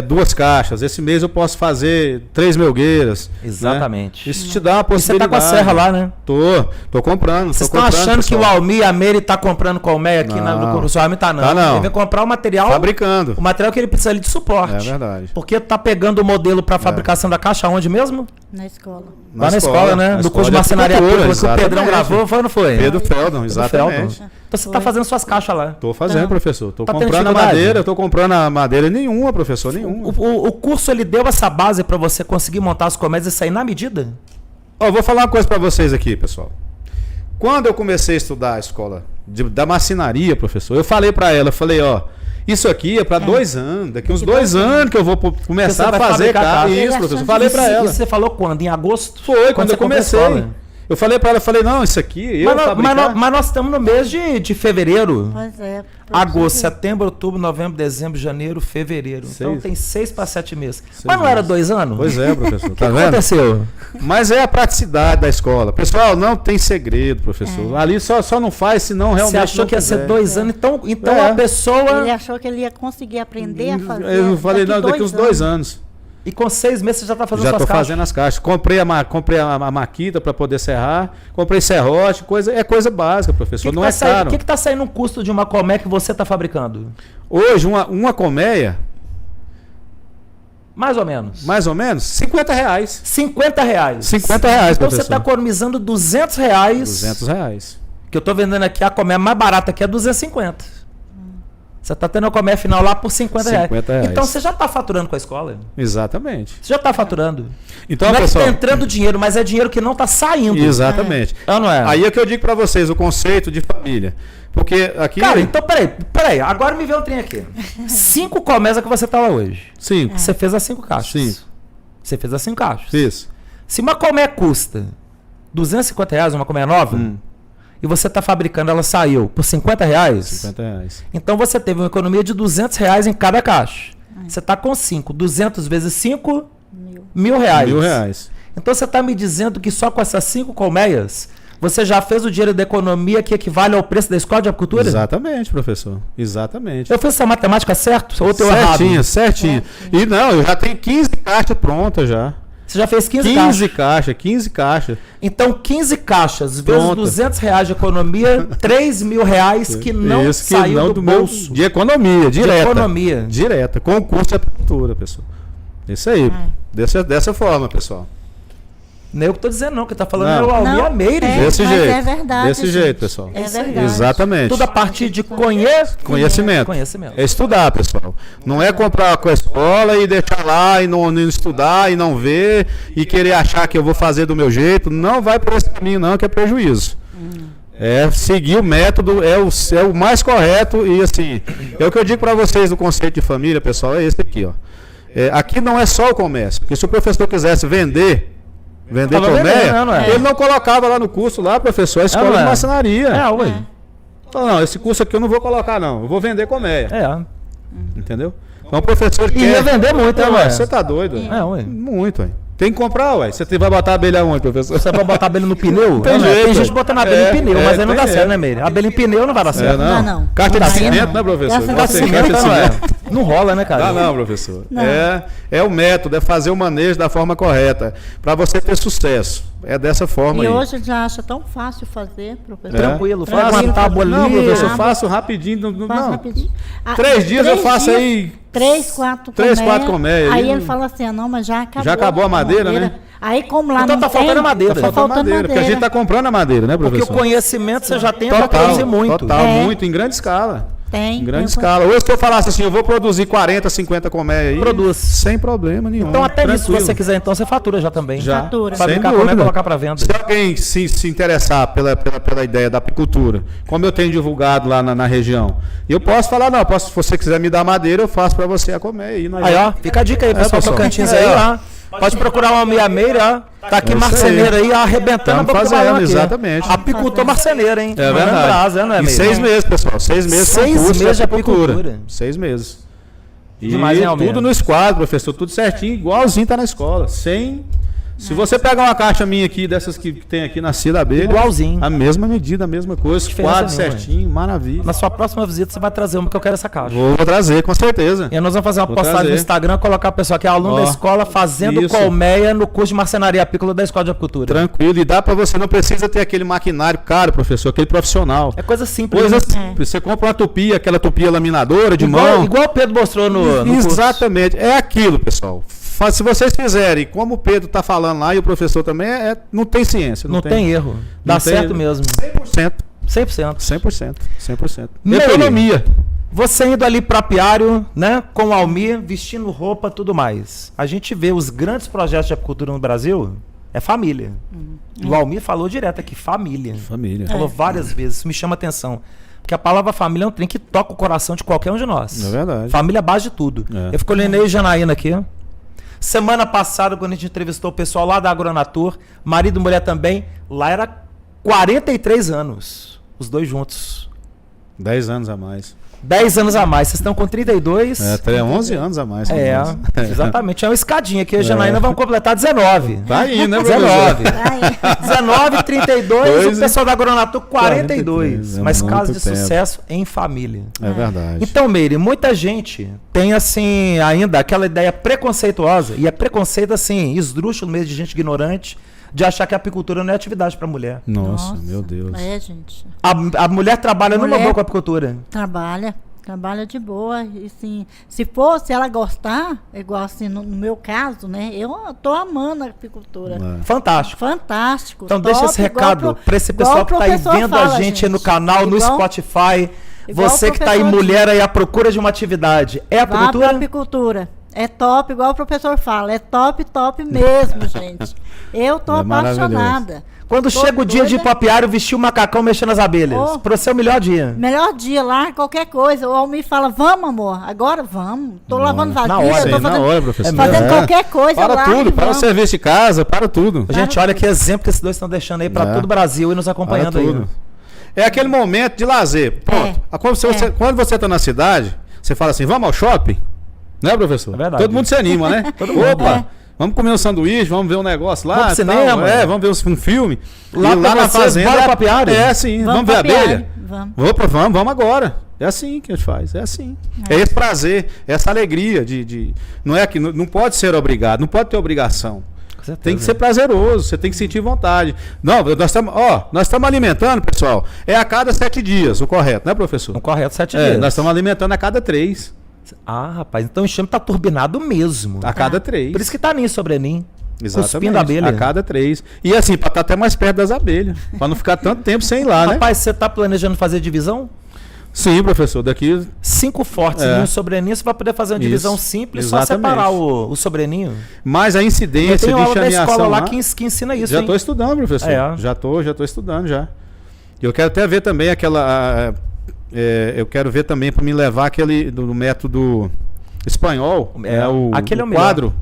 B: 2 caixas, esse mês eu posso fazer 3 melgueiras.
A: Exatamente.
B: Né? Isso te dá uma
A: E você tá
B: possibilidade.
A: com a serra lá, né?
B: Tô comprando.
A: Vocês
B: tô
A: estão
B: comprando,
A: achando que o
B: pessoal.
A: Almir e a Meire tá comprando colmeia aqui
B: Não.
A: no Almir tá não.
B: Tá não.
A: Ele vem comprar o material,
B: Fabricando.
A: o material que ele precisa ali de suporte.
B: É verdade.
A: Porque tá pegando o modelo para fabricação da caixa onde mesmo?
C: Na escola.
A: Lá na escola, né? No curso de marcenaria pública que o Pedrão gravou, foi ou não foi?
B: Pedro Feldon,
A: Pedro
B: exatamente.
A: Feldon. Então você tá fazendo suas caixas lá.
B: Tô fazendo,
C: Tá.
B: professor. Tô
A: Tá tendo
B: comprando a
A: dificuldade?
B: madeira, eu tô comprando a madeira nenhuma, professor, nenhuma.
A: O curso ele deu essa base para você conseguir montar as colmeias e sair na medida?
B: Ó, vou falar uma coisa para vocês aqui, pessoal. Quando eu comecei a estudar a escola da marcenaria, professor, eu falei para ela, ó, isso aqui é para 2 anos, daqui uns
C: Daqui
B: 2
C: 2
B: anos que eu vou começar
A: Você
B: a
A: vai
B: fazer
A: fabricar
B: carro.
A: carro.
B: Isso,
C: Ele
B: professor,
C: achando
B: falei
C: que
B: para ela.
A: Isso você falou quando? Em agosto?
B: Foi, quando
A: você
B: eu
A: comprou a
B: comecei.
A: escola?
B: Eu falei para ela, não, isso aqui,
A: Mas nós estamos no mês de fevereiro.
C: Pois é.
A: Agosto, setembro, outubro, novembro, dezembro, janeiro, fevereiro. Então
B: 6.
A: tem 6 para 7 meses.
B: 6
A: Mas não era
B: meses.
A: 2 anos?
B: Pois é, professor,
A: O
B: tá
A: que
B: vendo?
A: aconteceu?
B: Mas é a praticidade da escola. Pessoal, não tem segredo, professor. Ali só não faz se não realmente
A: Você achou
B: não
A: que ia ser
B: quiser.
A: 2 anos? Então
B: É.
A: a pessoa...
C: Ele achou que ele ia conseguir aprender a fazer.
B: Eu falei, não, daqui uns 2 anos.
A: E com 6 meses você já tá fazendo
B: Já
A: suas
B: estou
A: caixas?
B: fazendo as caixas. Comprei a maquita para poder serrar. Comprei serrote, é coisa básica, professor. Não é caro.
A: O que tá saindo um custo de uma colmeia que você tá fabricando?
B: Hoje, uma colmeia,
A: Mais ou menos.
B: mais ou menos, R$50.
A: R$50.
B: 50 reais,
A: Então você
B: professor.
A: está economizando R$200.
B: R$200.
A: Que eu tô vendendo aqui, a colmeia mais barata aqui é 250. Você tá tendo a colmeia final lá por R$50.
B: R$50.
A: Então você já tá faturando com a escola.
B: Exatamente.
A: Você já tá faturando.
B: Então,
A: não é que
B: pessoal,
A: tá entrando dinheiro, mas é dinheiro que não tá saindo.
B: exatamente.
A: É ou não é?
B: Aí é que eu digo para vocês o conceito de família. Porque aqui.
A: Cara, então peraí. Agora me vê um trem aqui. 5 colmeias que você tá lá hoje.
B: 5.
A: Você fez as 5 caixas.
B: Sim.
A: Você fez as 5 caixas.
B: Isso.
A: Se uma colmeia custa R$250, uma colmeia nova, e você está fabricando, ela saiu por R$50,
B: R$50.
A: então você teve uma economia de R$200 em cada caixa. Você está com 5. 200 vezes 5, R$1.000.
B: R$1.000.
A: Então você está me dizendo que só com essas 5 colmeias, você já fez o dinheiro da economia que equivale ao preço da escola de apicultura?
B: Exatamente, professor. Exatamente.
A: Eu fiz essa matemática certo? Ou eu tô errado?
B: Certinho. E não, eu já tenho 15 caixas prontas já.
A: Você já fez 15 caixas.
B: 15 caixas.
A: Então, 15 caixas vezes
B: Pronto.
A: R$200 de economia, R$3.000 que não
B: Isso que
A: saiu
B: não
A: do
B: meu-
A: bolso.
B: de economia, direta.
A: economia.
B: Direta, com o custo de apicultura, pessoal. Isso aí. Dessa forma, pessoal.
A: Não é eu que tô dizendo, não. Quem tá falando
B: Não.
A: é o Almir
C: Não,
A: Meire.
C: é.
B: Desse
C: mas
B: jeito.
C: é verdade,
B: Desse
C: gente.
B: jeito, pessoal.
C: É verdade.
B: Exatamente.
A: Tudo a partir de
B: Conhecimento.
A: Conhecimento.
B: É estudar, pessoal. Não é comprar com a escola e deixar lá e não estudar e não ver e querer achar que eu vou fazer do meu jeito. Não vai por esse caminho, não, que é prejuízo. É seguir o método, é o mais correto e assim, é o que eu digo para vocês do conceito de família, pessoal, é esse aqui, ó. Aqui não é só o comércio, porque se o professor quisesse vender
A: Tava
B: colmeia,
A: vendendo, não é?
B: ele não colocava lá no curso lá, professor, a escola
A: não é?
B: de marcenaria.
A: Ué.
B: Fala, não, esse curso aqui eu não vou colocar não, eu vou vender colmeia,
A: É.
B: entendeu? Então o professor
A: E ia vender muito, né, ué?
B: Você tá doido?
A: Ué.
B: Muito, ué. Tem que comprar, ué. Você vai botar a abelha onde, professor?
A: Você vai botar a abelha no pneu?
B: Tem
A: Não,
B: jeito.
A: tem gente botando a abelha em pneu, mas aí não dá
B: tem
A: certo, né, Meire? A abelha em pneu não vai dar certo.
C: Não.
B: Caixa de
C: Aí
B: cimento,
C: não.
B: né, professor?
C: Caixa de
B: Bota em
C: cimento,
B: caixa de
A: Não, é.
B: cimento.
A: Não rola, né, cara?
B: Não, professor.
C: Não.
B: É o método, é fazer o manejo da forma correta, para você ter sucesso. É dessa forma
C: E
B: aí.
C: hoje já acha tão fácil fazer, professor.
A: Tranquilo, faz
C: Tranquilo,
A: uma tábua ali.
B: Não, professor,
C: Ah,
B: faço rapidinho.
C: Faz
B: Não.
C: rapidinho.
B: 3 dias eu faço
C: dias,
B: aí.
C: 3, 4
B: 3, 4 colmeias.
C: Aí ele fala assim, não, mas já acabou.
B: Já acabou a madeira, né?
C: Aí como lá
A: Então
C: não
A: tá
C: tem,
A: faltando madeira.
C: Tá
B: Falta
C: faltando
B: madeira, porque a gente tá comprando a madeira, né,
A: Porque
B: professor?
A: o conhecimento você já tem para
B: Total,
A: produzir muito.
B: total,
C: É.
B: muito, em grande escala.
C: Tem.
B: Em grande escala. Ou se eu falasse assim, eu vou produzir 40, 50 colmeias aí.
A: Produz.
B: Sem problema nenhum.
A: Então até nisso, se
B: tranquilo.
A: você quiser, então você fatura já também.
B: Já.
C: Fatura.
A: Fabricar
B: Sem
A: colmeia e
B: dúvida.
A: colocar para venda.
B: Se alguém se interessar pela ideia da apicultura, como eu tenho divulgado lá na região, eu posso falar, não, se você quiser me dar madeira, eu faço para você a colmeia. Aí,
A: Aí, ó, fica a dica aí, pessoal,
B: pessoal.
A: Tocantins aí, ó. Pode procurar uma meia-meira, ó. Tá aqui
B: É isso
A: marceneiro aí, arrebentando
B: Tamo
A: a boca do
B: fazendo,
A: balão aqui.
B: exatamente.
A: Apicultor marceneiro, hein?
B: É
A: Mandando
B: verdade.
A: brasa, não é,
B: Em
A: Meire?
B: 6 meses, pessoal. 6 meses.
A: 6
B: com curso
A: meses de apicultura.
B: 6 meses. E
A: Demais, hein, Almeida?
B: tudo no esquadro, professor. Tudo certinho, igualzinho tá na escola. Se você pegar uma caixa minha aqui, dessas que tem aqui na Cia da Abelha.
A: Igualzinho.
B: A mesma medida, a mesma coisa.
A: Diferença
B: Quadro
A: nenhuma,
B: certinho, maravilha.
A: Na sua próxima visita, você vai trazer uma que eu quero essa caixa.
B: Vou trazer, com certeza.
A: E aí nós vamos fazer uma
B: Vou
A: postagem no
B: trazer.
A: Instagram, colocar o pessoal que é aluno da
B: Ó,
A: escola fazendo
B: isso.
A: colmeia no curso de marcenaria apícola da Escola de Apicultura.
B: Tranquilo. E dá pra você, não precisa ter aquele maquinário caro, professor, aquele profissional.
A: É coisa simples.
B: Coisa
A: né?
B: simples. Você compra uma tupia, aquela tupia laminadora de
A: igual,
B: mão.
A: igual o Pedro mostrou no curso.
B: Exatamente. É aquilo, pessoal. Se vocês fizerem, como o Pedro está falando lá e o professor também, não tem ciência.
A: Não tem erro. Dá
B: Não tem
A: certo
B: erro.
A: mesmo.
B: 100%.
A: 100%.
B: 100%. 100%.
A: Meire.
B: Economia.
A: Você indo ali para apiário, né, com o Almir, vestindo roupa, tudo mais. A gente vê os grandes projetos de apicultura no Brasil, é família. O Almir falou direto aqui, família.
B: Família.
A: Falou várias vezes, isso me chama atenção. Porque a palavra família é um trem que toca o coração de qualquer um de nós.
B: É verdade.
A: Família é a base de tudo.
B: É.
A: Eu fico olhando aí Janaína aqui. Semana passada, quando a gente entrevistou o pessoal lá da Agronatur, marido e mulher também, lá era 43 anos, os dois juntos.
B: 10 anos a mais.
A: 10 anos a mais, vocês estão com 32.
B: Até 11 anos a mais.
A: É, exatamente. É uma escadinha que eu e a Janaína vamos completar 19.
B: Tá indo, né,
A: 19.
C: Ai,
A: 19, 32,
B: Pois
A: o pessoal da Agronatur 42.
B: 42.
A: Mas
B: É
A: caso
B: muito
A: de
B: tempo.
A: sucesso em família.
B: É verdade.
A: Então, Meire, muita gente tem, assim, ainda aquela ideia preconceituosa, e é preconceito, assim, esdrúxulo mesmo de gente ignorante, de achar que a apicultura não é atividade para mulher.
B: Nossa, meu Deus.
C: É, gente.
A: A mulher trabalha numa
C: Mulher-
A: boa com a apicultura.
C: Trabalha de boa. E sim, se ela gostar, igual assim, no meu caso, né? Eu tô amando a apicultura.
B: É.
A: Fantástico.
C: Fantástico.
A: Então
C: top,
A: deixa esse
C: igual
A: recado para esse
C: igual
A: pessoal
C: o
A: que tá aí
C: professor
A: vendo
C: fala,
A: a gente no canal, no
C: Igual-
A: Spotify.
C: igual
A: Você
C: o
A: que tá aí,
C: professor
A: mulher aí à procura de uma atividade. É
C: Vá pra
A: apicultura?
C: apicultura. É top, igual o professor fala. É top, top mesmo, gente. Eu tô
B: É maravilhoso.
C: apaixonada.
A: Quando
C: Tô
A: chega o dia de ir
C: doida.
A: pro apiário, vestir o macacão mexendo as abelhas.
C: Oh.
A: Para você é o melhor dia.
C: Melhor dia lá, qualquer coisa. O Almir fala, vamos, amor. Agora vamos. Tô lavando
A: Na
C: vasilha,
A: hora,
C: tô
B: Sim, na
C: fazendo,
B: hora, professor.
C: fazendo
B: É.
C: qualquer coisa
B: Para
C: lá.
B: tudo,
C: e
B: para o
C: vamos.
B: serviço de casa, para tudo.
A: Gente, olha que exemplo que esses dois estão deixando aí para
B: É.
A: todo o Brasil e nos acompanhando
B: Para
A: aí.
B: tudo. É aquele momento de lazer. Pronto. Quando você tá na cidade, você fala assim, vamos ao shopping? Né, professor?
A: É verdade.
B: Todo mundo se anima, né? Opa, vamos comer um sanduíche, vamos ver um negócio lá.
A: Vamos pro
B: tal.
A: cinema.
B: Vamos ver um filme.
A: Lá
B: E
A: pra
B: na
A: vocês,
B: fazenda.
A: bora pro apiário?
B: É assim, vamos ver
C: pra
B: a abelha?
C: apiário, Vamos.
B: Opa, vamos agora. É assim que a gente faz, é assim. É esse prazer, essa alegria de não é que não pode ser obrigado, não pode ter obrigação.
A: Com certeza.
B: Tem que ser prazeroso, você tem que sentir vontade. Não, nós estamos alimentando, pessoal, é a cada 7 dias, o correto, né, professor?
A: No correto, 7
B: É,
A: dias.
B: nós estamos alimentando a cada 3.
A: Ah, rapaz, então o enxame tá turbinado mesmo.
B: A cada 3.
A: Por isso que tá nisso sobre Enem.
B: Exatamente.
A: Cuspindo a abelha.
B: A cada 3. E assim, para estar até mais perto das abelhas. Para não ficar tanto tempo sem ir lá, né?
A: Rapaz, você tá planejando fazer divisão?
B: Sim, professor. Daqui.
A: 5 fortes
B: É.
A: e um sobreninho, você vai poder fazer uma
B: Isso,
A: divisão simples, só
B: exatamente.
A: separar o sobreninho.
B: Mais a
A: Eu
B: incidência
A: tenho
B: de
A: aula da
B: enxameação
A: escola lá
B: lá.
A: que ensina isso,
B: Já
A: hein?
B: estou estudando, professor.
A: É.
B: Já tô estudando já. Eu quero até ver também aquela. Eu quero ver também para me levar aquele do método espanhol.
A: É,
B: O
A: aquele é o
B: quadro,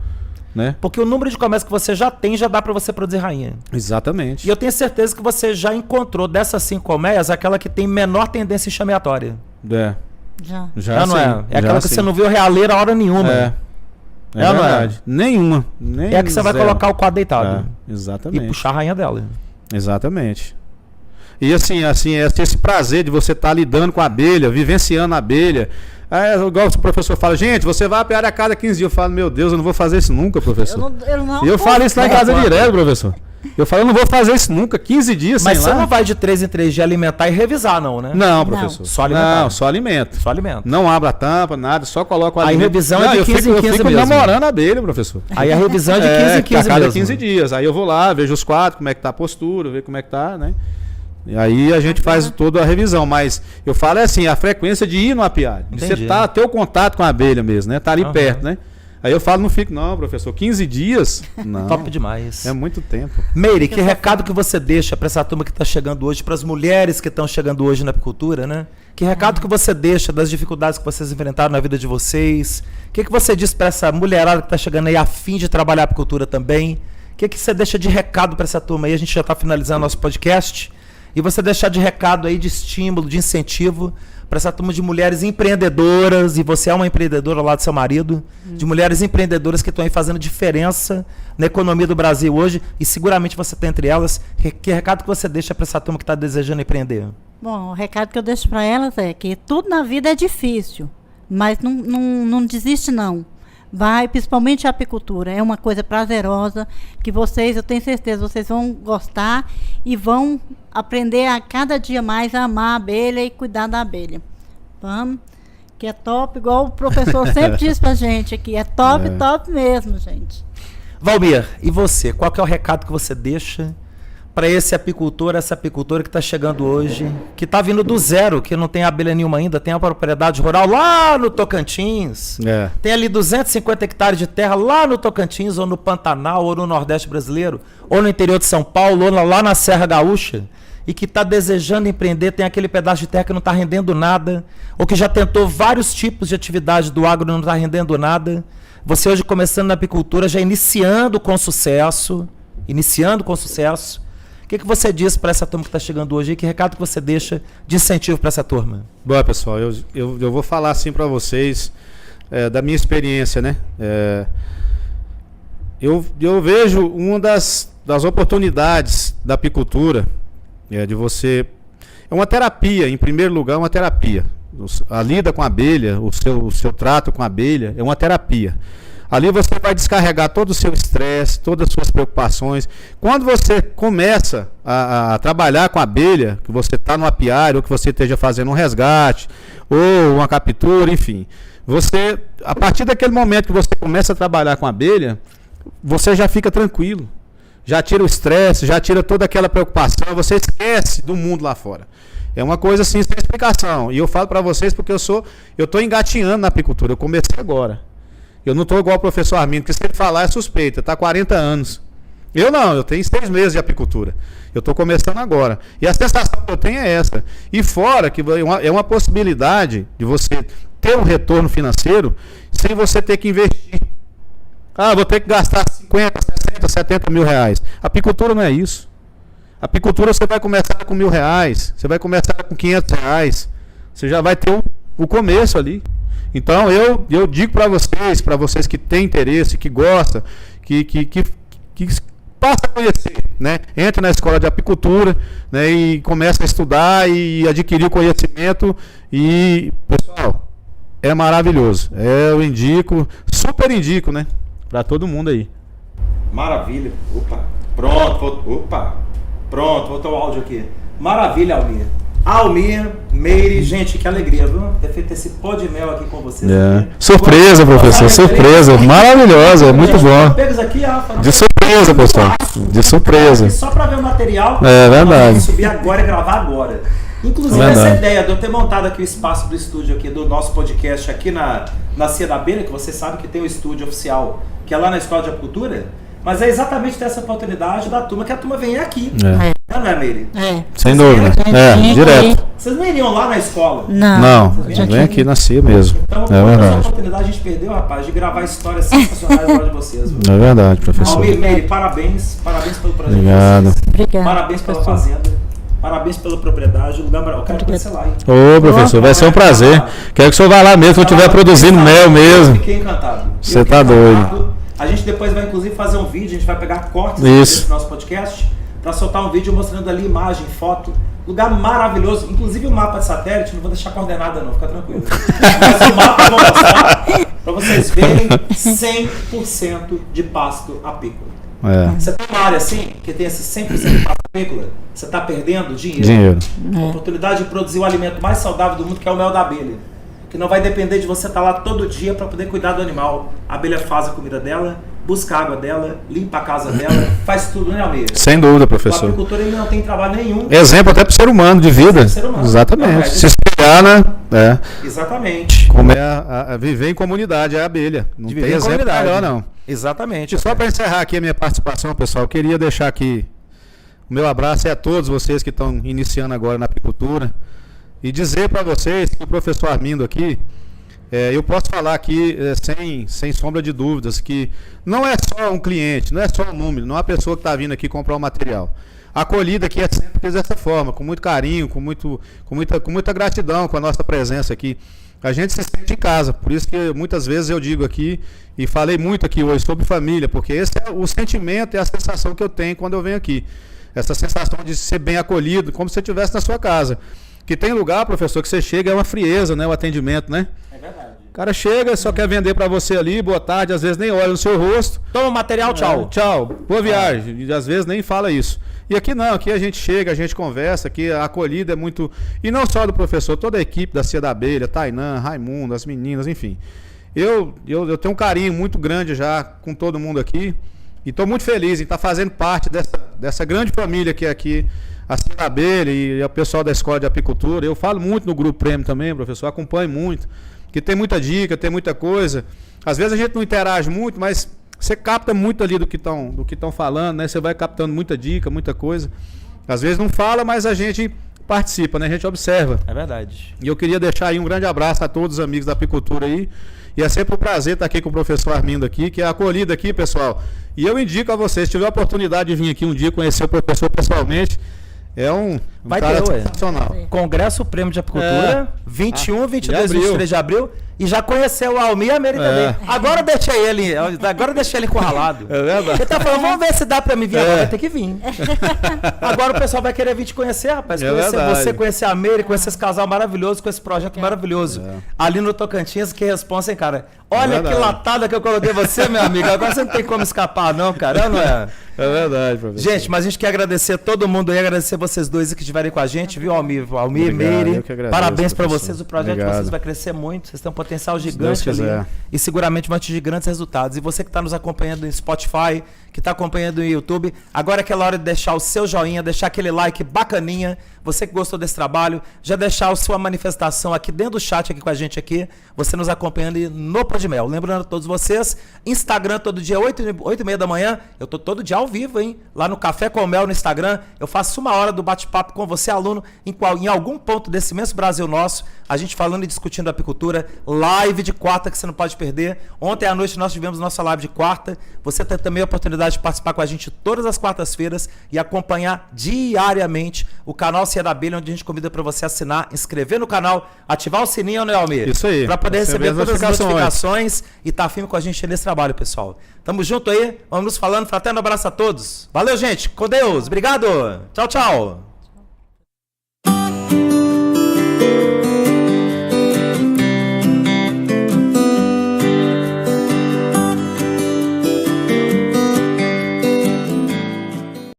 B: né?
A: Porque o número de comércio que você já tem, já dá pra você produzir rainha.
B: Exatamente.
A: E eu tenho certeza que você já encontrou dessas 5 colmeias aquela que tem menor tendência enxameatória.
B: É,
C: Já.
A: Já não
B: sim,
A: é? É aquela que
B: sim.
A: você não viu realeira a hora nenhuma.
B: É. É
A: É ou não é?
B: verdade. Nenhuma. Nem
A: É a que você vai
B: zero.
A: colocar o quadro deitado.
B: É, exatamente.
A: E puxar a rainha dela.
B: Exatamente. E assim, esse prazer de você estar lidando com a abelha, vivenciando a abelha. É, igual o professor fala, gente, você vai apiar a cada 15 dias. Eu falo, meu Deus, eu não vou fazer isso nunca, professor. E eu falo isso lá em casa direto, professor. Eu falo, eu não vou fazer isso nunca, 15 dias
A: Mas
B: sem
A: você
B: lá.
A: não vai de 3 em 3 dias alimentar e revisar, não, né?
B: Não, professor.
A: Só alimentar.
B: Não, só alimento.
A: Só alimento.
B: Não abra a tampa, nada, só coloca o
A: Aí
B: alimento.
A: revisão é
B: Não,
A: de
B: eu
A: 15
B: fico,
A: em 15
B: eu fico
A: mesmo.
B: namorando a abelha, professor.
A: Aí a revisão é de 15 em 15
B: a cada
A: mesmo.
B: 15 dias. Aí eu vou lá, vejo os quadros, como é que tá a postura, ver como é que tá, né? E aí a gente faz toda a revisão, mas eu falo assim, a frequência de ir no apiário. De você ter o contato com a abelha mesmo, né? Tá ali perto, né? Aí eu falo, não fico, não, professor, 15 dias? Não.
A: Top demais.
B: É muito tempo.
A: Meire, que recado que você deixa para essa turma que está chegando hoje, para as mulheres que estão chegando hoje na apicultura, né? Que recado que você deixa das dificuldades que vocês enfrentaram na vida de vocês? O que você diz para essa mulherada que está chegando aí a fim de trabalhar a apicultura também? O que você deixa de recado para essa turma aí? A gente já está finalizando nosso podcast. E você deixar de recado aí, de estímulo, de incentivo para essa turma de mulheres empreendedoras, e você é uma empreendedora lá do seu marido, de mulheres empreendedoras que estão aí fazendo diferença na economia do Brasil hoje, e seguramente você está entre elas. Que recado que você deixa para essa turma que está desejando empreender?
C: Bom, o recado que eu deixo para elas é que tudo na vida é difícil, mas não desiste não. Vai, principalmente a apicultura, é uma coisa prazerosa, que vocês, eu tenho certeza, vocês vão gostar e vão aprender a cada dia mais a amar a abelha e cuidar da abelha. Vamos, que é top, igual o professor sempre diz pra gente aqui, é top, top mesmo, gente.
A: Valmir, e você, qual que é o recado que você deixa para esse apicultor, essa apicultora que está chegando hoje, que está vindo do zero, que não tem abelha nenhuma ainda, tem a propriedade rural lá no Tocantins, tem ali 250 hectares de terra lá no Tocantins, ou no Pantanal, ou no Nordeste brasileiro, ou no interior de São Paulo, ou lá na Serra Gaúcha, e que está desejando empreender, tem aquele pedaço de terra que não está rendendo nada, ou que já tentou vários tipos de atividade do agro e não está rendendo nada. Você hoje começando na apicultura, já iniciando com sucesso, o que você diz para essa turma que está chegando hoje? E que recado que você deixa de incentivo para essa turma?
B: Bom, pessoal, eu vou falar assim para vocês da minha experiência, né? Eu vejo uma das oportunidades da apicultura, de você... É uma terapia, em primeiro lugar, uma terapia. A lida com a abelha, o seu trato com a abelha é uma terapia. Ali você vai descarregar todo o seu estresse, todas as suas preocupações. Quando você começa a trabalhar com a abelha, que você está no apiário, ou que você esteja fazendo um resgate, ou uma captura, enfim. A partir daquele momento que você começa a trabalhar com a abelha, você já fica tranquilo. Já tira o estresse, já tira toda aquela preocupação, você esquece do mundo lá fora. É uma coisa assim, sem explicação. E eu falo para vocês porque eu estou engatinhando na apicultura, eu comecei agora. Eu não estou igual o professor Armindo, que se ele falar é suspeita, está há 40 anos. Eu tenho 6 meses de apicultura. Eu estou começando agora. E a sensação que eu tenho é essa. E fora que é uma possibilidade de você ter um retorno financeiro sem você ter que investir. Vou ter que gastar 50, 60, 70 mil reais. A apicultura não é isso. A apicultura você vai começar com R$1.000, você vai começar com R$500. Você já vai ter o começo ali. Então eu digo para vocês que têm interesse, que gostam, que passa a conhecer, né? Entra na escola de apicultura, né? E começa a estudar e adquirir conhecimento. E, pessoal, é maravilhoso. Eu super indico, né? Para todo mundo aí.
A: Maravilha. Pronto, voltou o áudio aqui. Maravilha, Almir, Meire, gente, que alegria, viu? Ter feito esse pó de mel aqui com vocês.
B: Surpresa, professor, surpresa. Maravilhosa, muito bom.
A: Aqui,
B: de surpresa, pessoal. De surpresa.
A: Só para ver o material.
B: É verdade.
A: Vamos subir agora e gravar agora. Inclusive, essa ideia de eu ter montado aqui o espaço do estúdio aqui do nosso podcast aqui na Cia da Abelha, que você sabe que tem o estúdio oficial, que é lá na Escola de Apicultura, mas é exatamente ter essa oportunidade da turma, que a turma vem aqui. Não é, Meire?
B: Sem dúvida. Direto.
A: Vocês não iriam lá na escola?
B: Não, vem aqui na Cia mesmo.
A: Então, essa oportunidade a gente perdeu, rapaz, de gravar histórias sensacionais na hora de vocês.
B: É verdade, professor.
A: Almir, Meire, parabéns pelo projeto.
B: Obrigado.
C: Parabéns
A: pela fazenda. Parabéns pela propriedade, o lugar maravilhoso. Eu quero conhecer lá, hein?
B: Ô, professor, vai ser um prazer. Quero que o senhor vá lá mesmo, quando estiver produzindo mel mesmo.
A: Fiquei encantado.
B: Você tá doido.
A: A gente depois vai, inclusive, fazer um vídeo, a gente vai pegar cortes desse nosso podcast, para soltar um vídeo mostrando ali imagem, foto. Lugar maravilhoso, inclusive o mapa de satélite, não vou deixar coordenada não, fica tranquilo. Mas o mapa eu vou mostrar para vocês verem 100% de pasto apícola. Você tem uma área assim, que tem esse 100% de pasto apícola, você está perdendo dinheiro. A oportunidade de produzir o alimento mais saudável do mundo, que é o mel da abelha. Que não vai depender de você estar lá todo dia para poder cuidar do animal. A abelha faz a comida dela, busca a água dela, limpa a casa dela, faz tudo, né, Almir?
B: Sem dúvida,
A: O
B: professor.
A: apicultor ele não tem trabalho nenhum.
B: Exemplo até para o ser humano de vida.
A: Ser humano.
B: Exatamente.
A: Não, é.
B: Se espelhar, né?
A: Exatamente.
B: Como é a viver em comunidade, é a abelha. Não
A: De
B: tem
A: viver em
B: exemplo
A: comunidade.
B: melhor, não.
A: Exatamente.
B: E só para encerrar aqui a minha participação, pessoal, eu queria deixar aqui o meu abraço a todos vocês que estão iniciando agora na apicultura e dizer para vocês que o professor Armindo aqui, eu posso falar aqui sem sombra de dúvidas que não é só um cliente, não é só um número, não é uma pessoa que está vindo aqui comprar um material. A acolhida aqui é sempre dessa forma, com muito carinho, com muita gratidão com a nossa presença aqui. A gente se sente em casa, por isso que muitas vezes eu digo aqui, e falei muito aqui hoje sobre família, porque esse é o sentimento e a sensação que eu tenho quando eu venho aqui. Essa sensação de ser bem acolhido, como se você estivesse na sua casa. Que tem lugar, professor, que você chega, é uma frieza, né? O atendimento, né?
A: É verdade.
B: O cara chega, só quer vender para você ali, boa tarde, às vezes nem olha no seu rosto.
A: Toma o material, tchau.
B: Tchau, boa viagem. E às vezes nem fala isso. E aqui não, aqui a gente chega, a gente conversa, aqui a acolhida é muito... E não só do professor, toda a equipe da Cia da Abelha, Tainã, Raimundo, as meninas, enfim. Eu tenho um carinho muito grande já com todo mundo aqui. E estou muito feliz em estar fazendo parte dessa grande família que é aqui, a Cia da Abelha e o pessoal da Escola de Apicultura. Eu falo muito no Grupo Prêmio também, professor, acompanho muito, que tem muita dica, tem muita coisa. Às vezes a gente não interage muito, mas você capta muito ali do que estão falando, né? Você vai captando muita dica, muita coisa. Às vezes não fala, mas a gente participa, né? A gente observa.
A: É verdade.
B: E eu queria deixar aí um grande abraço a todos os amigos da apicultura aí. E é sempre um prazer estar aqui com o professor Armindo aqui, que é acolhido aqui, pessoal. E eu indico a vocês, se tiver a oportunidade de vir aqui um dia conhecer o professor pessoalmente, é um cara sensacional.
A: Congresso Prêmio de Apicultura, 21, 22 e 23 de abril. E já conheceu o Almir e a Mary também. Agora deixa ele encurralado.
B: É verdade.
A: Ele tá falando, vamos ver se dá pra me vir agora, vai ter que vir. Agora o pessoal vai querer vir te conhecer, rapaz. Conhecer você, conhecer a Mary, conhecer esse casal maravilhoso, com esse projeto maravilhoso. Ali no Tocantins, que responsa, hein, cara? Olha que latada que eu coloquei você, meu amigo. Agora você não tem como escapar, não, cara. Não é?
B: É verdade, professor.
A: Gente, mas a gente quer agradecer a todo mundo aí, agradecer vocês dois que estiverem com a gente, viu, Almir e Mary. Parabéns pra vocês, o projeto de vocês vai crescer muito, vocês têm um potencial gigante ali e seguramente vão atingir grandes resultados. E você que está nos acompanhando no Spotify, que está acompanhando no YouTube, agora é aquela hora de deixar o seu joinha, deixar aquele like bacaninha. Você que gostou desse trabalho, já deixar a sua manifestação aqui dentro do chat aqui com a gente aqui, você nos acompanhando no Pô de Mel. Lembrando a todos vocês, Instagram todo dia 8h30 da manhã, eu tô todo dia ao vivo, hein? Lá no Café com Mel no Instagram, eu faço 1 hora do bate-papo com você, aluno, em algum ponto desse imenso Brasil nosso, a gente falando e discutindo apicultura, live de quarta que você não pode perder. Ontem à noite nós tivemos nossa live de quarta, você tem também a oportunidade de participar com a gente todas as quartas-feiras e acompanhar diariamente o canal Cia da Abelha, onde a gente convida para você assinar, inscrever no canal, ativar o sininho, né, Almir?
B: Isso aí.
A: Para poder receber todas as notificações e estar firme com a gente nesse trabalho, pessoal. Tamo junto aí, vamos nos falando, fraterno abraço a todos. Valeu, gente, com Deus, obrigado. Tchau, tchau.